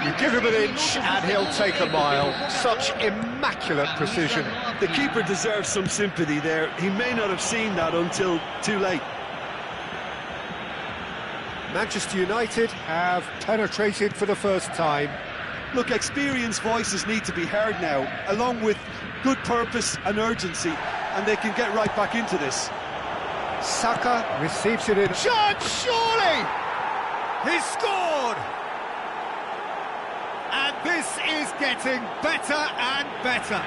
You give him an inch and he'll take a mile. Such immaculate precision. The keeper deserves some sympathy there. He may not have seen that until too late. Manchester United have penetrated for the first time. Look, experienced voices need to be heard now, along with good purpose and urgency, and they can get right back into this. Saka receives it in. Chance, surely! He's scored! And this is getting better and better.